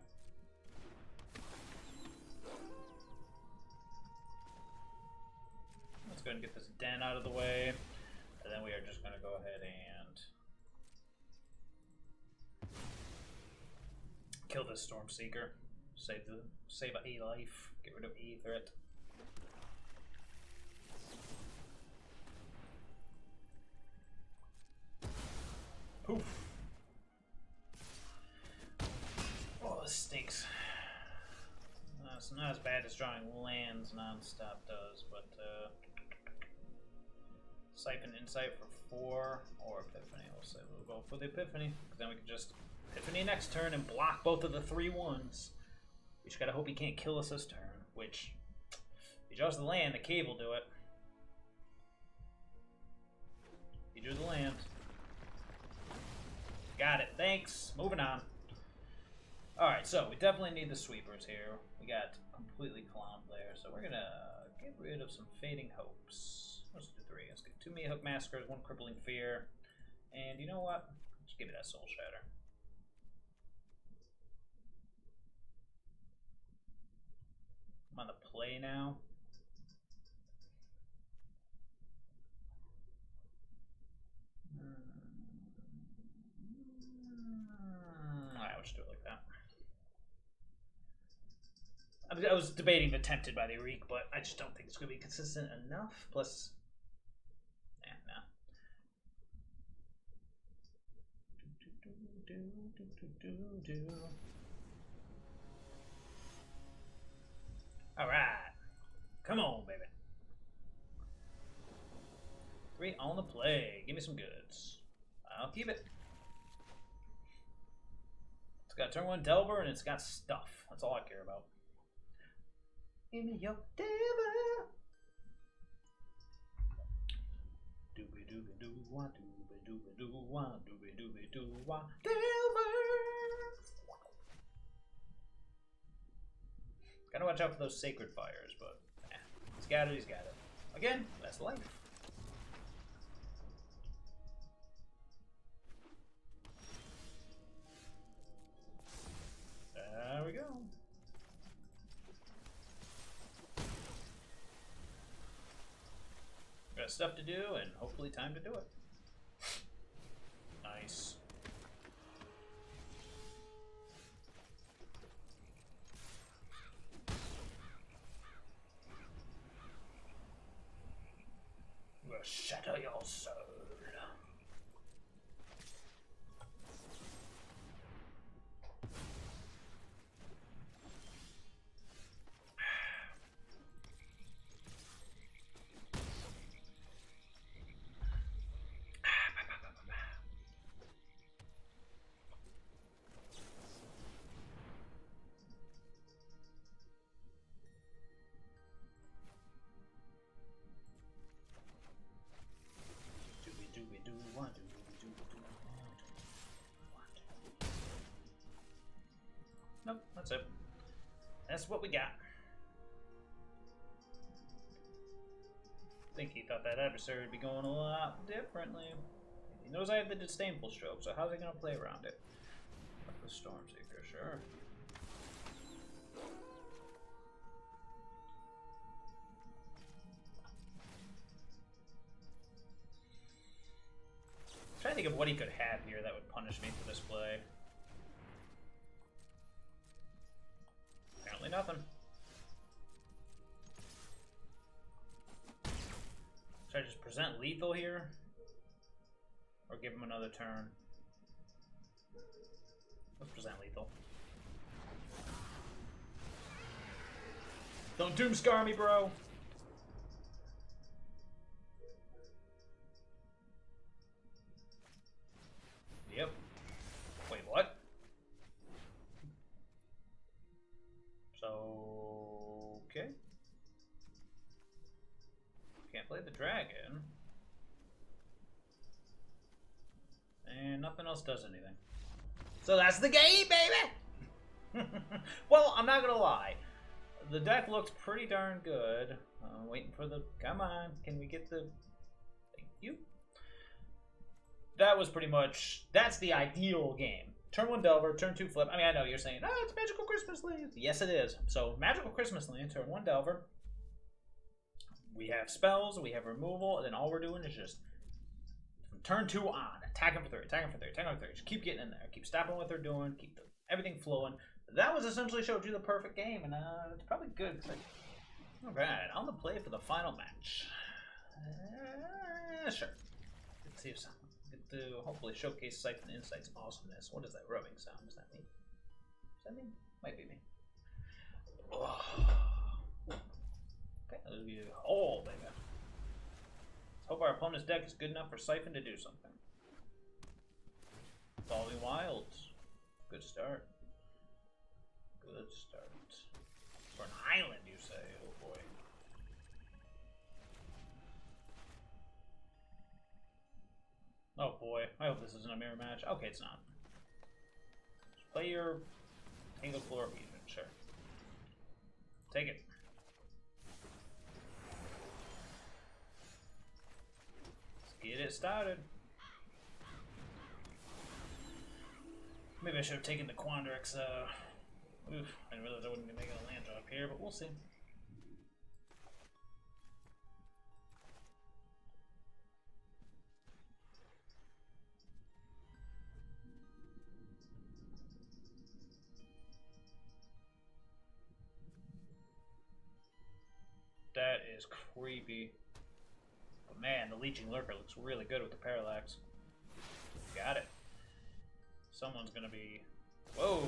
Let's go ahead and get this Den out of the way, and then we are just going to go ahead and kill this Storm Seeker. Save a life. Get rid of Iymrith. Poof. Oh, this stinks. It's not as bad as drawing lands non-stop does, but Siphon Insight for 4 or Epiphany. We'll go for the Epiphany, because then we can just Epiphany next turn and block both of the 3/1s. We just gotta hope he can't kill us this turn, which if he draws the land, the cave will do it. He drew the land. Got it. Thanks. Moving on. Alright, so we definitely need the sweepers here. We got completely clowned there, so we're gonna get rid of some Fading Hopes. Let's do 3. Let's get 2 Meathook Massacres, 1 Crippling Fear, and you know what? Just give me that Soul Shatter. I'm on the play now. Alright, we'll just do it like that. I was debating the Tempted by the Reek, but I just don't think it's going to be consistent enough. Plus, no. All right, come on, baby. 3 on the play. Give me some goods. I'll keep it. It's got turn 1 Delver and it's got stuff. That's all I care about. Give me your Delver. Doobie doobie doo wah, doobie doobie doo wah, doobie doobie doo wah, Delver. Gotta watch out for those Sacred Fires, but he's got it, he's got it. Again, that's life. There we go. Got stuff to do and hopefully time to do it. Nice. We'll shatter your soul. That's what we got. I think he thought that adversary would be going a lot differently. He knows I have the Disdainful Stroke, so how's he going to play around it? The Stormseeker, sure. I'm trying to think of what he could have here that would punish me for this play. Apparently nothing. Should I just present lethal here? Or give him another turn? Let's present lethal. Don't doomscar me, bro! Yep. Wait, what? So... okay. Can't play the dragon. And nothing else does anything. So that's the game, baby! Well, I'm not gonna lie. The deck looks pretty darn good. Waiting for the... come on, can we get the... thank you. That was pretty much... that's the ideal game. Turn 1 Delver, turn 2 Flip. I mean, I know you're saying, oh, it's Magical Christmas Land. Yes, it is. So, Magical Christmas Land, turn 1 Delver. We have spells, we have removal, and then all we're doing is just from turn 2 on, attacking for 3, attacking for 3, attacking for 3. Just keep getting in there, keep stopping what they're doing, keep everything flowing. That was essentially showed you the perfect game, and it's probably good. Alright, on the play for the final match. Sure. Let's see if something. Get to hopefully showcase Siphon Insight's awesomeness. What is that rubbing sound? Is that me? Is that me? Might be me. Oh. Okay, let's give you oh, baby. Let's hope our opponent's deck is good enough for Siphon to do something. Following Wilds. Good start. Good start. For an island, you say? Oh boy. Oh boy. I hope this isn't a mirror match. Okay, it's not. Just play your Tangled Floor Fusion, sure. Take it. Let's get it started. Maybe I should have taken the Quandrix, oof, I didn't realize I wouldn't be making a land drop here, but we'll see. That is creepy. But man, the Leeching Lurker looks really good with the Parallax. Got it. Someone's gonna be... whoa!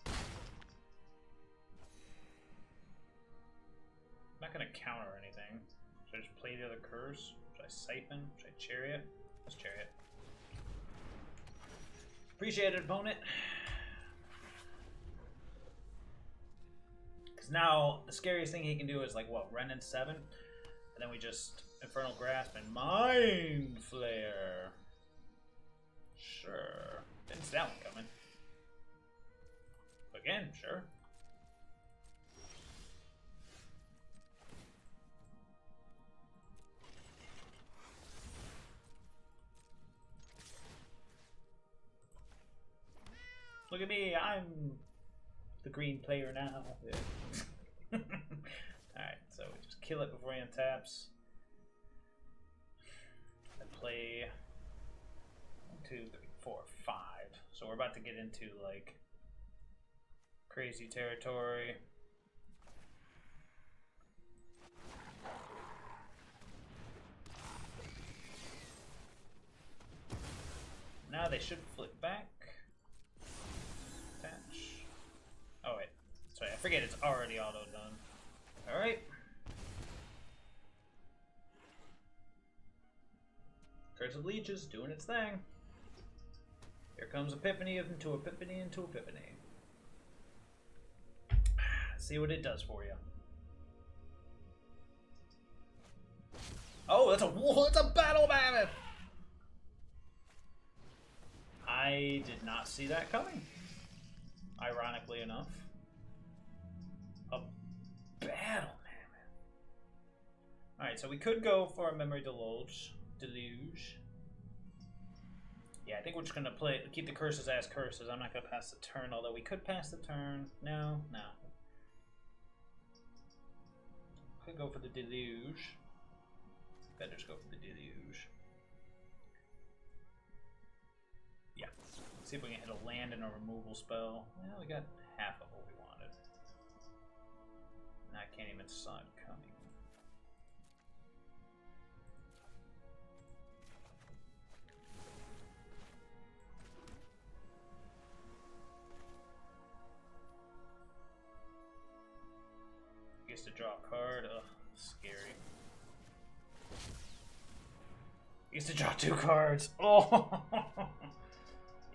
I'm not gonna counter anything. Should I just play the other Curse? Should I Siphon? Should I Chariot? Let's Chariot. Appreciate it, opponent. Because now, the scariest thing he can do is like, what, Ren and 7? And then we just Infernal Grasp and Mind Flare. Sure. Didn't see that one coming. Again, sure. Look at me, I'm the green player now. Yeah. Alright, so we just kill it before he untaps. I play 1, 2, 3, 4, 5. So we're about to get into like crazy territory. Now they should flip back. Attach. Oh wait. Sorry, I forget it's already auto done. Alright. Curse of Leeches doing its thing. Here comes Epiphany into Epiphany into Epiphany. See what it does for you. Oh, that's a battle mammoth. I did not see that coming. Ironically enough. A battle, man. Alright, so we could go for a Memory Deluge. Yeah, I think we're just gonna keep the curses as curses. I'm not gonna pass the turn, although we could pass the turn. No. Could go for the Deluge. Better just go for the Deluge. Yeah. See if we can hit a land and a removal spell. Well, we got half of what we wanted. And I can't even saw it coming. Gets to draw a card. Ugh, scary. Gets to draw 2 cards. Oh!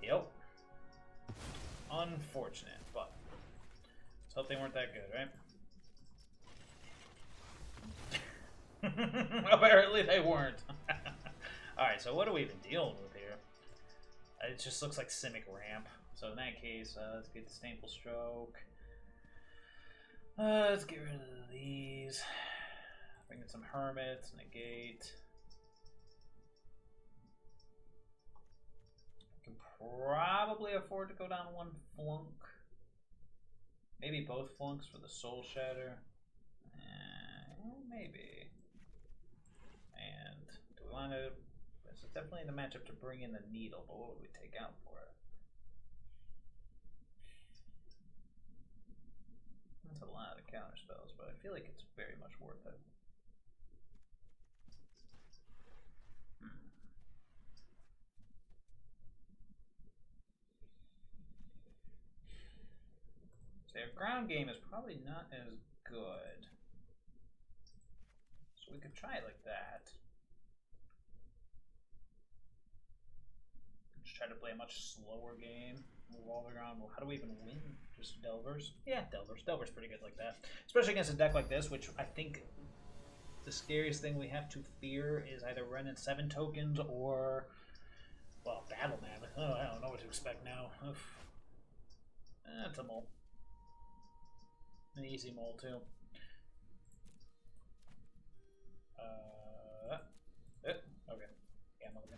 Yep. Unfortunate, but let's hope they weren't that good, right? Apparently they weren't. Alright, so what are we even dealing with here? It just looks like Simic ramp. So in that case, let's get Disdainful Stroke. Let's get rid of these. Bring in some Hermits, Negate. Can probably afford to go down 1 Flunk. Maybe both Flunks for the Soul Shatter. Maybe. And do we want to... This is definitely the matchup to bring in the Needle, but what would we take out for it? That's a lot of counter spells, but I feel like it's very much worth it. So our ground game is probably not as good. So we could try it like that. Just try to play a much slower game. Revolving around, well, how do we even win? Just Delvers? Yeah, Delvers. Delvers pretty good like that. Especially against a deck like this, which I think the scariest thing we have to fear is either running 7 tokens or, well, Battle Mammoth. Oh, I don't know what to expect now. That's a mole. An easy mole, too. Okay. Yeah, I'm okay.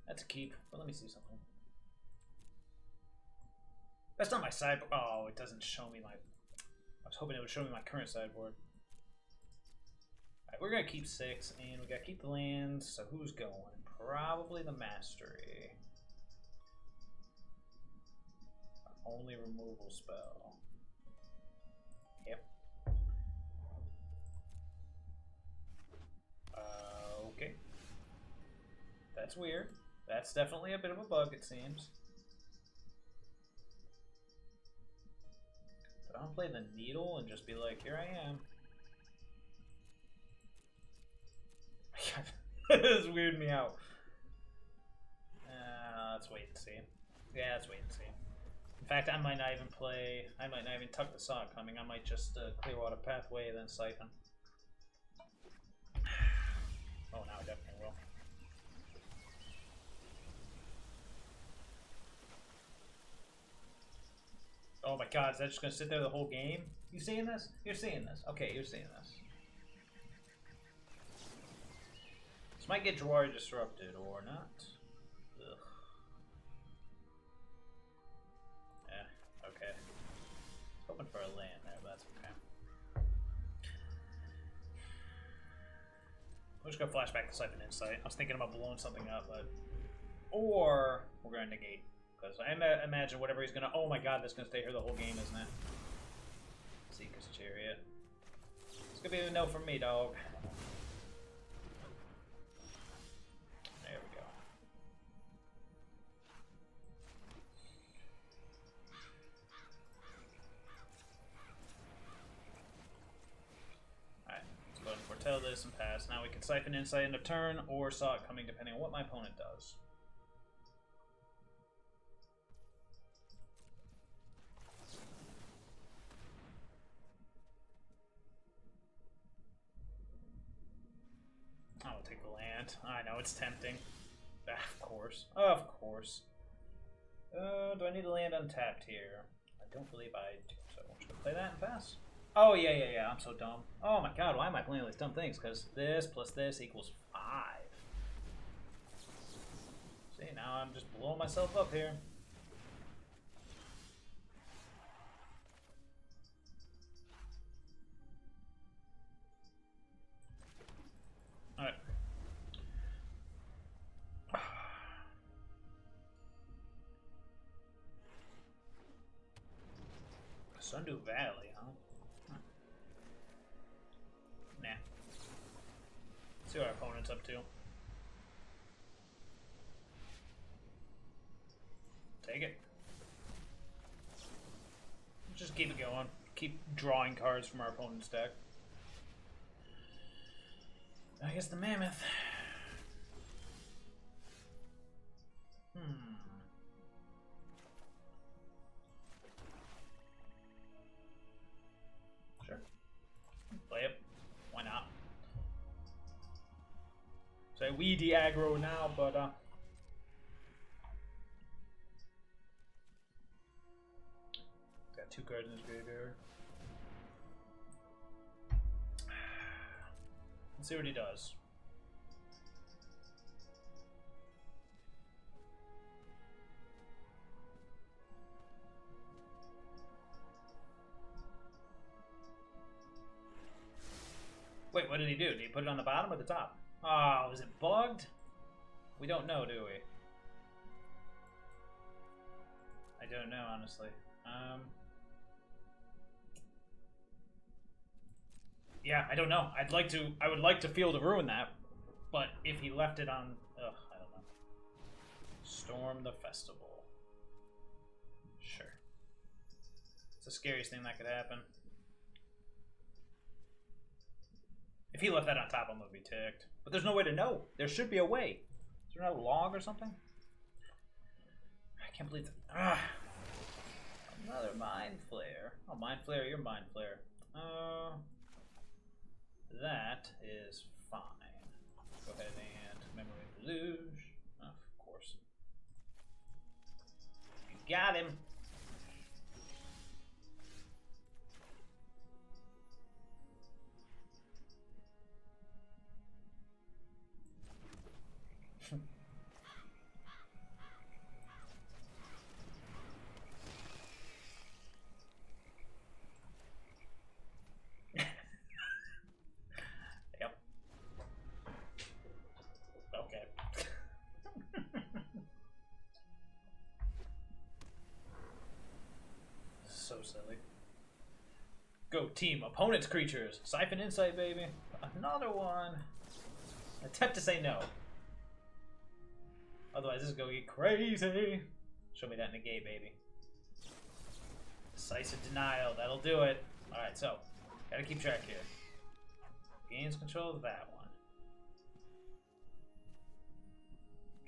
That's a keep, but let me see something. That's not my sideboard. Oh, it doesn't show me my... I was hoping it would show me my current sideboard. Alright, we're going to keep 6, and we got to keep the lands, so who's going? Probably the Mastery. Our only removal spell. Yep. Okay. That's weird. That's definitely a bit of a bug, it seems. I don't play the Needle and just be like, here I am. This is weirding me out. Let's wait and see. Yeah, let's wait and see. In fact, I might not even play. I might not even tuck the Saw coming. I might just Clearwater Pathway, then Siphon. Oh, now I definitely will. Oh my god, is that just gonna sit there the whole game? You seeing this? You're seeing this. Okay, you're seeing this. This might get Jwari disrupted or not. Ugh. Yeah, okay. Hoping for a land there, but that's okay. I'm just gonna flash back to Siphon Insight. I was thinking about blowing something up, but... Or we're gonna negate. Because I imagine whatever he's gonna... Oh my god, that's gonna stay here the whole game, isn't it? Seeker's Chariot. It's gonna be a no from me, dog. There we go. Alright, let's go ahead and foretell this and pass. Now we can Siphon Insight into turn or Saw it coming depending on what my opponent does. I will take the land. I know, it's tempting. Of course. Of course. Do I need to land untapped here? I don't believe I do, so I'm just gonna play that and pass. Oh, yeah, I'm so dumb. Oh my god, why am I playing all these dumb things? Because this plus this equals 5. See, now I'm just blowing myself up here. Alright. Sundew Valley, huh? Nah. See what our opponent's up to. Take it. Just keep it going. Keep drawing cards from our opponent's deck. I guess the Mammoth. Sure. Play it. Why not? So we de-aggro now, but got 2 cards in his graveyard. Let's see what he does. Wait, what did he do? Did he put it on the bottom or the top? Oh, was it bugged? We don't know, do we? I don't know, honestly. Yeah, I don't know. I would like to Field of Ruin that, but if he left it on, I don't know. Storm the Festival. Sure. It's the scariest thing that could happen. If he left that on top, I'm gonna be ticked. But there's no way to know. There should be a way. Is there no log or something? I can't believe that. Another Mind Flare. Oh, Mind Flare, you're Mind Flare. That is fine. Go ahead and Memory Deluge. Oh, of course. You got him. So silly. Go team, opponent's creatures. Siphon Insight, baby. Another one. Attempt to say no. Otherwise, this is gonna get crazy. Show me that Negate, baby. Decisive Denial. That'll do it. Alright, so. Gotta keep track here. Gains control of that one.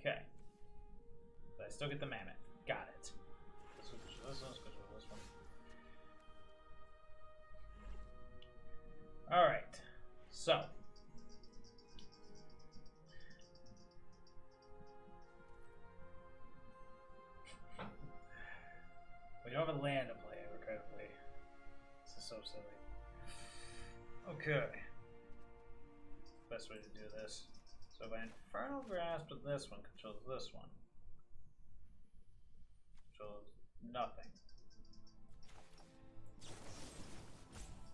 Okay. But I still get the Mammoth. Got it. This one's good. Alright, so. We don't have a land to play, regrettably. This is so silly. Okay. Best way to do this. So if I Infernal Grasp with this one, controls this one. Controls nothing.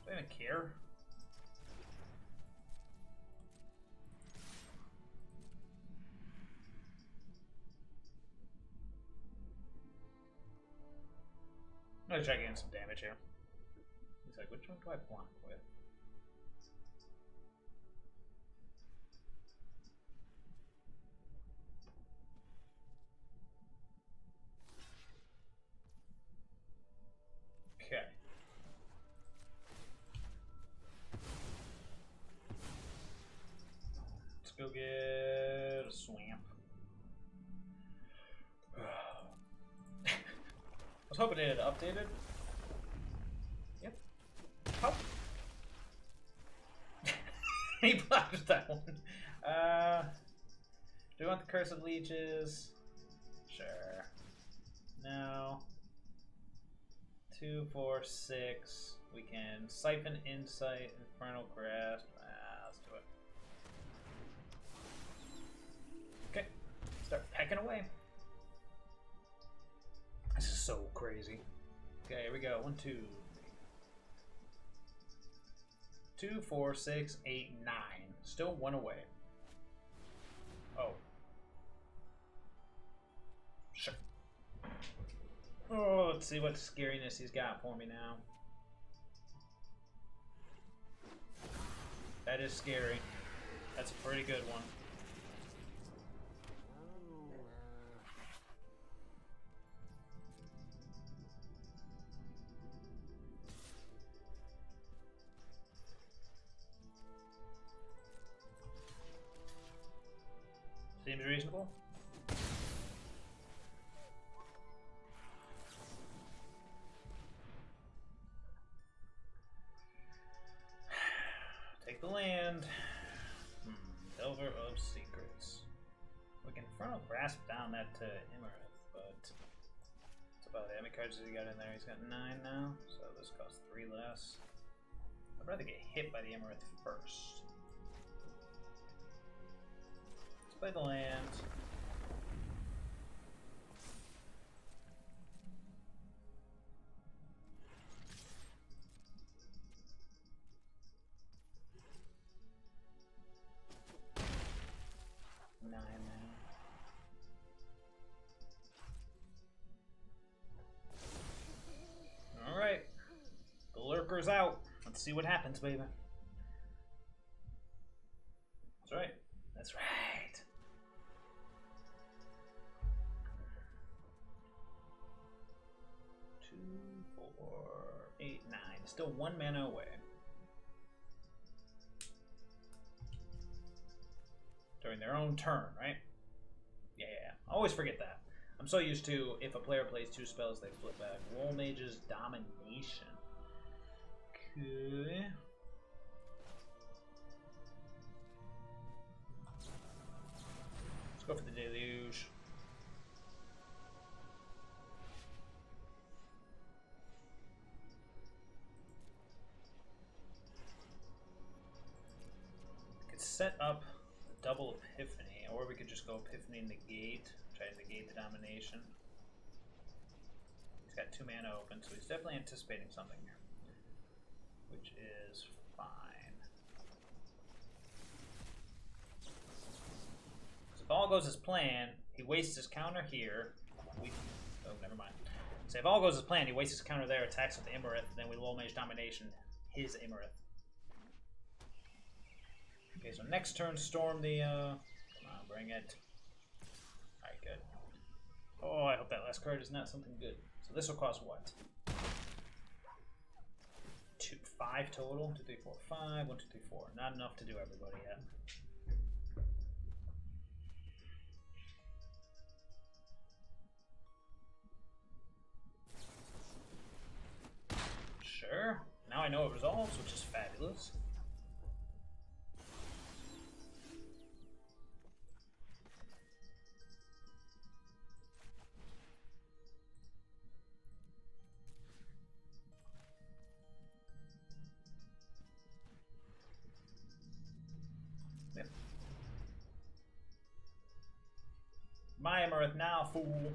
Do I even care? I'm gonna try getting some damage here. He's like, which one do I block with? Okay. Let's go get a swamp. I was hoping it had updated. Yep. Oh. He blocked that one. Do you want the Curse of Leeches? Sure. 2, 4, 6. We can Siphon Insight, Infernal Grasp. Let's do it. Okay, start pecking away. This is so crazy. Okay, here we go. 1, 2, 2, 4, 6, 8, 9. Still one away. Oh. Sure. Oh, let's see what scariness he's got for me now. That is scary. That's a pretty good one. Seems reasonable. Take the land. Delver of Secrets. We can Infernal Grasp down that to Iymrith, but that's about it. How many cards has he got in there? He's got 9 now, so this costs 3 less. I'd rather get hit by the Iymrith first. Let's play the land. Out. Let's see what happens, baby. That's right. That's right. Two, 4, 8, 9. Still 1 mana away. During their own turn, right? Yeah. I always forget that. I'm so used to if a player plays 2 spells, they flip back. Wool Mage's Domination. Okay. Let's go for the Deluge. We could set up a double Epiphany, or we could just go Epiphany Negate, try to negate the domination. He's got 2 mana open, so he's definitely anticipating something here. Which is fine. So if all goes as planned, he wastes his counter here. Oh, never mind. So if all goes as planned, he wastes his counter there, attacks with the Iymrith, then we low mage domination his Iymrith. Okay, so next turn, storm the. Come on, bring it. Alright, good. Oh, I hope that last card is not something good. So this will cost what? 5 total. 2, 3, 4, 5. 1, 2, 3, 4. Not enough to do everybody yet. Sure. Now I know it resolves, which is fabulous. My Iymrith now, fool.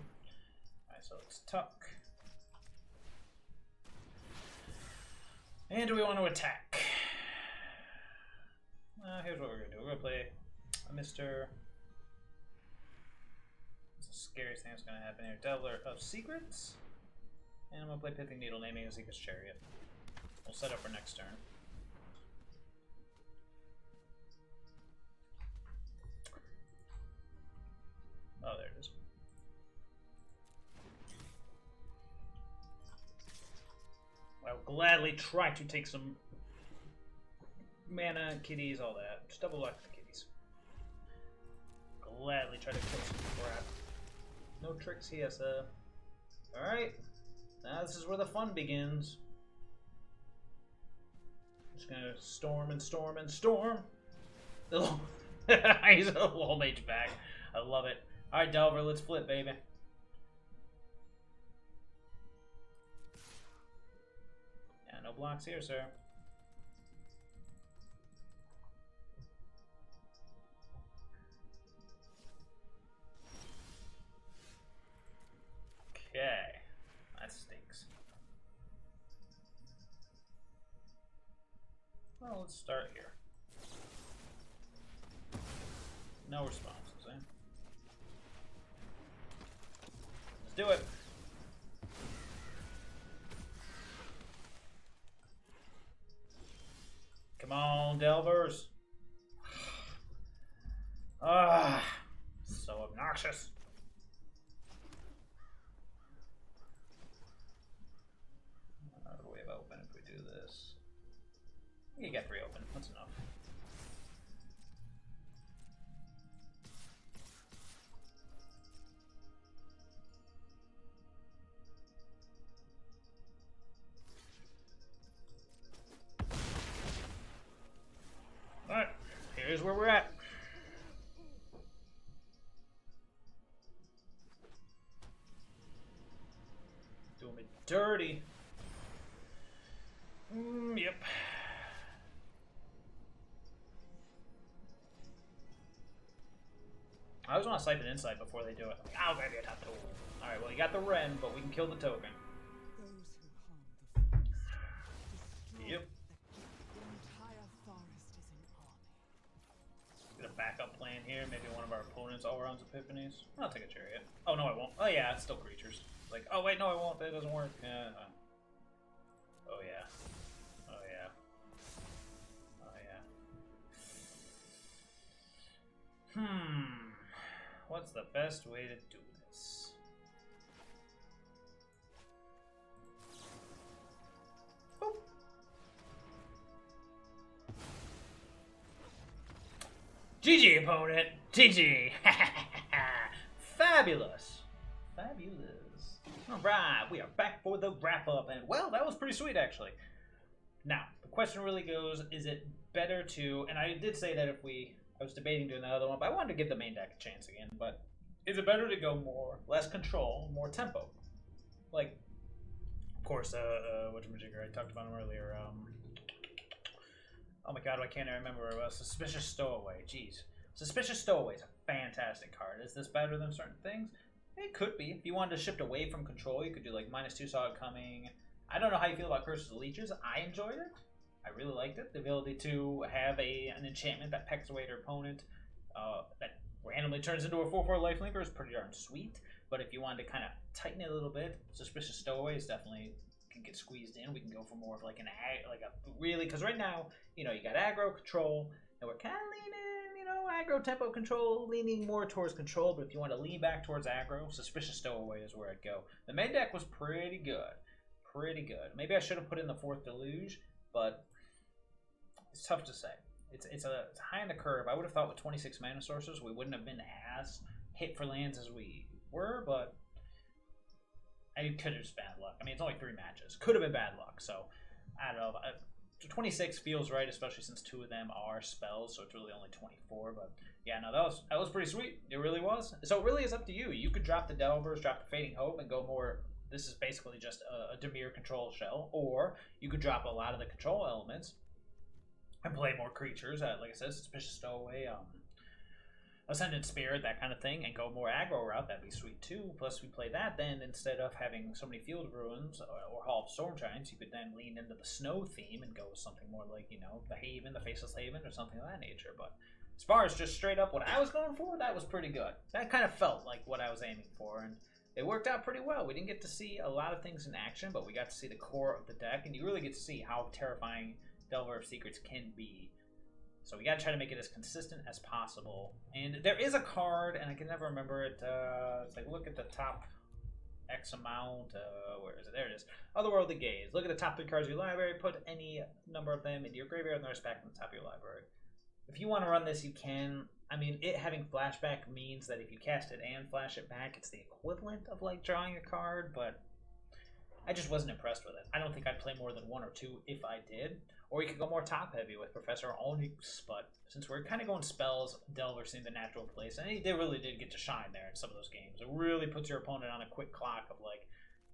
Alright, so let's tuck. And do we want to attack? Here's what we're going to do. We're going to play a Mr. What's the scariest thing that's going to happen here? Delver of Secrets. And I'm going to play Pithing Needle, naming Ezekiel's Chariot. We'll set up for next turn. Oh, there it is. I'll gladly try to take some mana, kitties, all that. Just double lock the kitties. Gladly try to kill some crap. No tricks here, sir. Alright. Now this is where the fun begins. Just gonna storm and storm and storm. He's a wall mage back. I love it. Alright, Delver, let's flip, baby. blocks here, sir. Okay, that stinks. Well, let's start here. No responses, eh? Let's do it. Come on, Delvers. Ah, so obnoxious. What do we have open if we do this? You get 3 open. That's enough. Alright, here's where we're at. Doing me dirty. Yep. I always want to Siphon Insight before they do it. Like, I'll grab your top tool. Alright, well, you got the Ren, but we can kill the token. Yep. Get a backup plan here. Maybe one of our opponents all rounds Epiphanies. I'll take a Chariot. Oh, no, I won't. Oh, yeah, it's still creatures. Like, oh, wait, no, I won't. That doesn't work. Yeah. Oh, yeah. Oh, yeah. Oh, yeah. What's the best way to do this? Boop. GG, opponent. GG. Fabulous. Fabulous. Alright, we are back for the wrap-up, and, well, that was pretty sweet, actually. Now, the question really goes, is it better to, and I did say that if I was debating doing the other one, but I wanted to give the main deck a chance again, but is it better to go less control, more tempo? Like, of course, whatchamajigger, I talked about him earlier, oh my god, why can't I remember? Suspicious Stowaway, jeez. Suspicious Stowaway is a fantastic card. Is this better than certain things? It could be. If you wanted to shift away from control, you could do like -2 saw it coming. I don't know how you feel about Curse of Leeches. I enjoyed it. I really liked it. The ability to have an enchantment that pecks away your opponent, that randomly turns into a 4/4 lifelinker is pretty darn sweet. But if you wanted to kind of tighten it a little bit, Suspicious Stowaway is definitely can get squeezed in. We can go for more of like because right now, you know, you got aggro control, and we're kind of leaning, you know, aggro tempo control, leaning more towards control. But if you want to lean back towards aggro, Suspicious Stowaway is where I'd go. The main deck was pretty good. Pretty good. Maybe I should have put in the 4th Deluge, but it's tough to say. It's high on the curve. I would have thought with 26 mana sources, we wouldn't have been as hit for lands as we were, but it could have just bad luck. I mean, it's only 3 matches. Could have been bad luck, so I don't know. 26 feels right, especially since 2 of them are spells, so it's really only 24, but yeah, no, that was pretty sweet. It really was. So it really is up to you. You could drop the Delvers, drop the Fading Hope, and go more. This is basically just a Dimir control shell, or you could drop a lot of the control elements and play more creatures, like I said, Suspicious Stowaway, Ascendant Spirit, that kind of thing, and go more aggro route. That'd be sweet too. Plus, we play that then instead of having so many Field of Ruins or Hall of Storm Giants, you could then lean into the snow theme and go with something more like, you know, the Haven, the Faceless Haven, or something of that nature. But as far as just straight up what I was going for, that was pretty good. That kind of felt like what I was aiming for, and it worked out pretty well. We didn't get to see a lot of things in action, but we got to see the core of the deck, and you really get to see how terrifying Delver of Secrets can be. So we got to try to make it as consistent as possible. And there is a card, and I can never remember it. It's like, look at the top X amount. Where is it? There it is. Otherworldly Gaze. Look at the top 3 cards of your library. Put any number of them into your graveyard and the rest back on the top of your library. If you want to run this, you can. I mean, it having flashback means that if you cast it and flash it back, it's the equivalent of like drawing a card, but I just wasn't impressed with it. I don't think I'd play more than 1 or 2 if I did. Or you could go more top heavy with Professor Onyx, but since we're kind of going spells, Delver seemed the natural place, and they really did get to shine there in some of those games. It really puts your opponent on a quick clock of like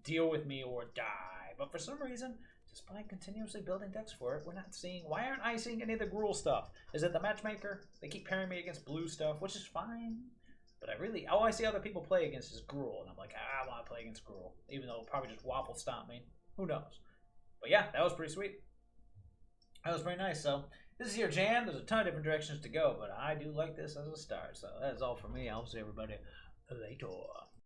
deal with me or die. But for some reason, despite continuously building decks for it, we're not seeing... Why aren't I seeing any of the Gruul stuff? Is it the matchmaker? They keep pairing me against blue stuff, which is fine. But all I see other people play against is Gruul. And I'm like, I want to play against Gruul. Even though it'll probably just waffle stomp me. Who knows? But yeah, that was pretty sweet. That was pretty nice. So this is your jam. There's a ton of different directions to go. But I do like this as a start. So that's all for me. I'll see everybody later.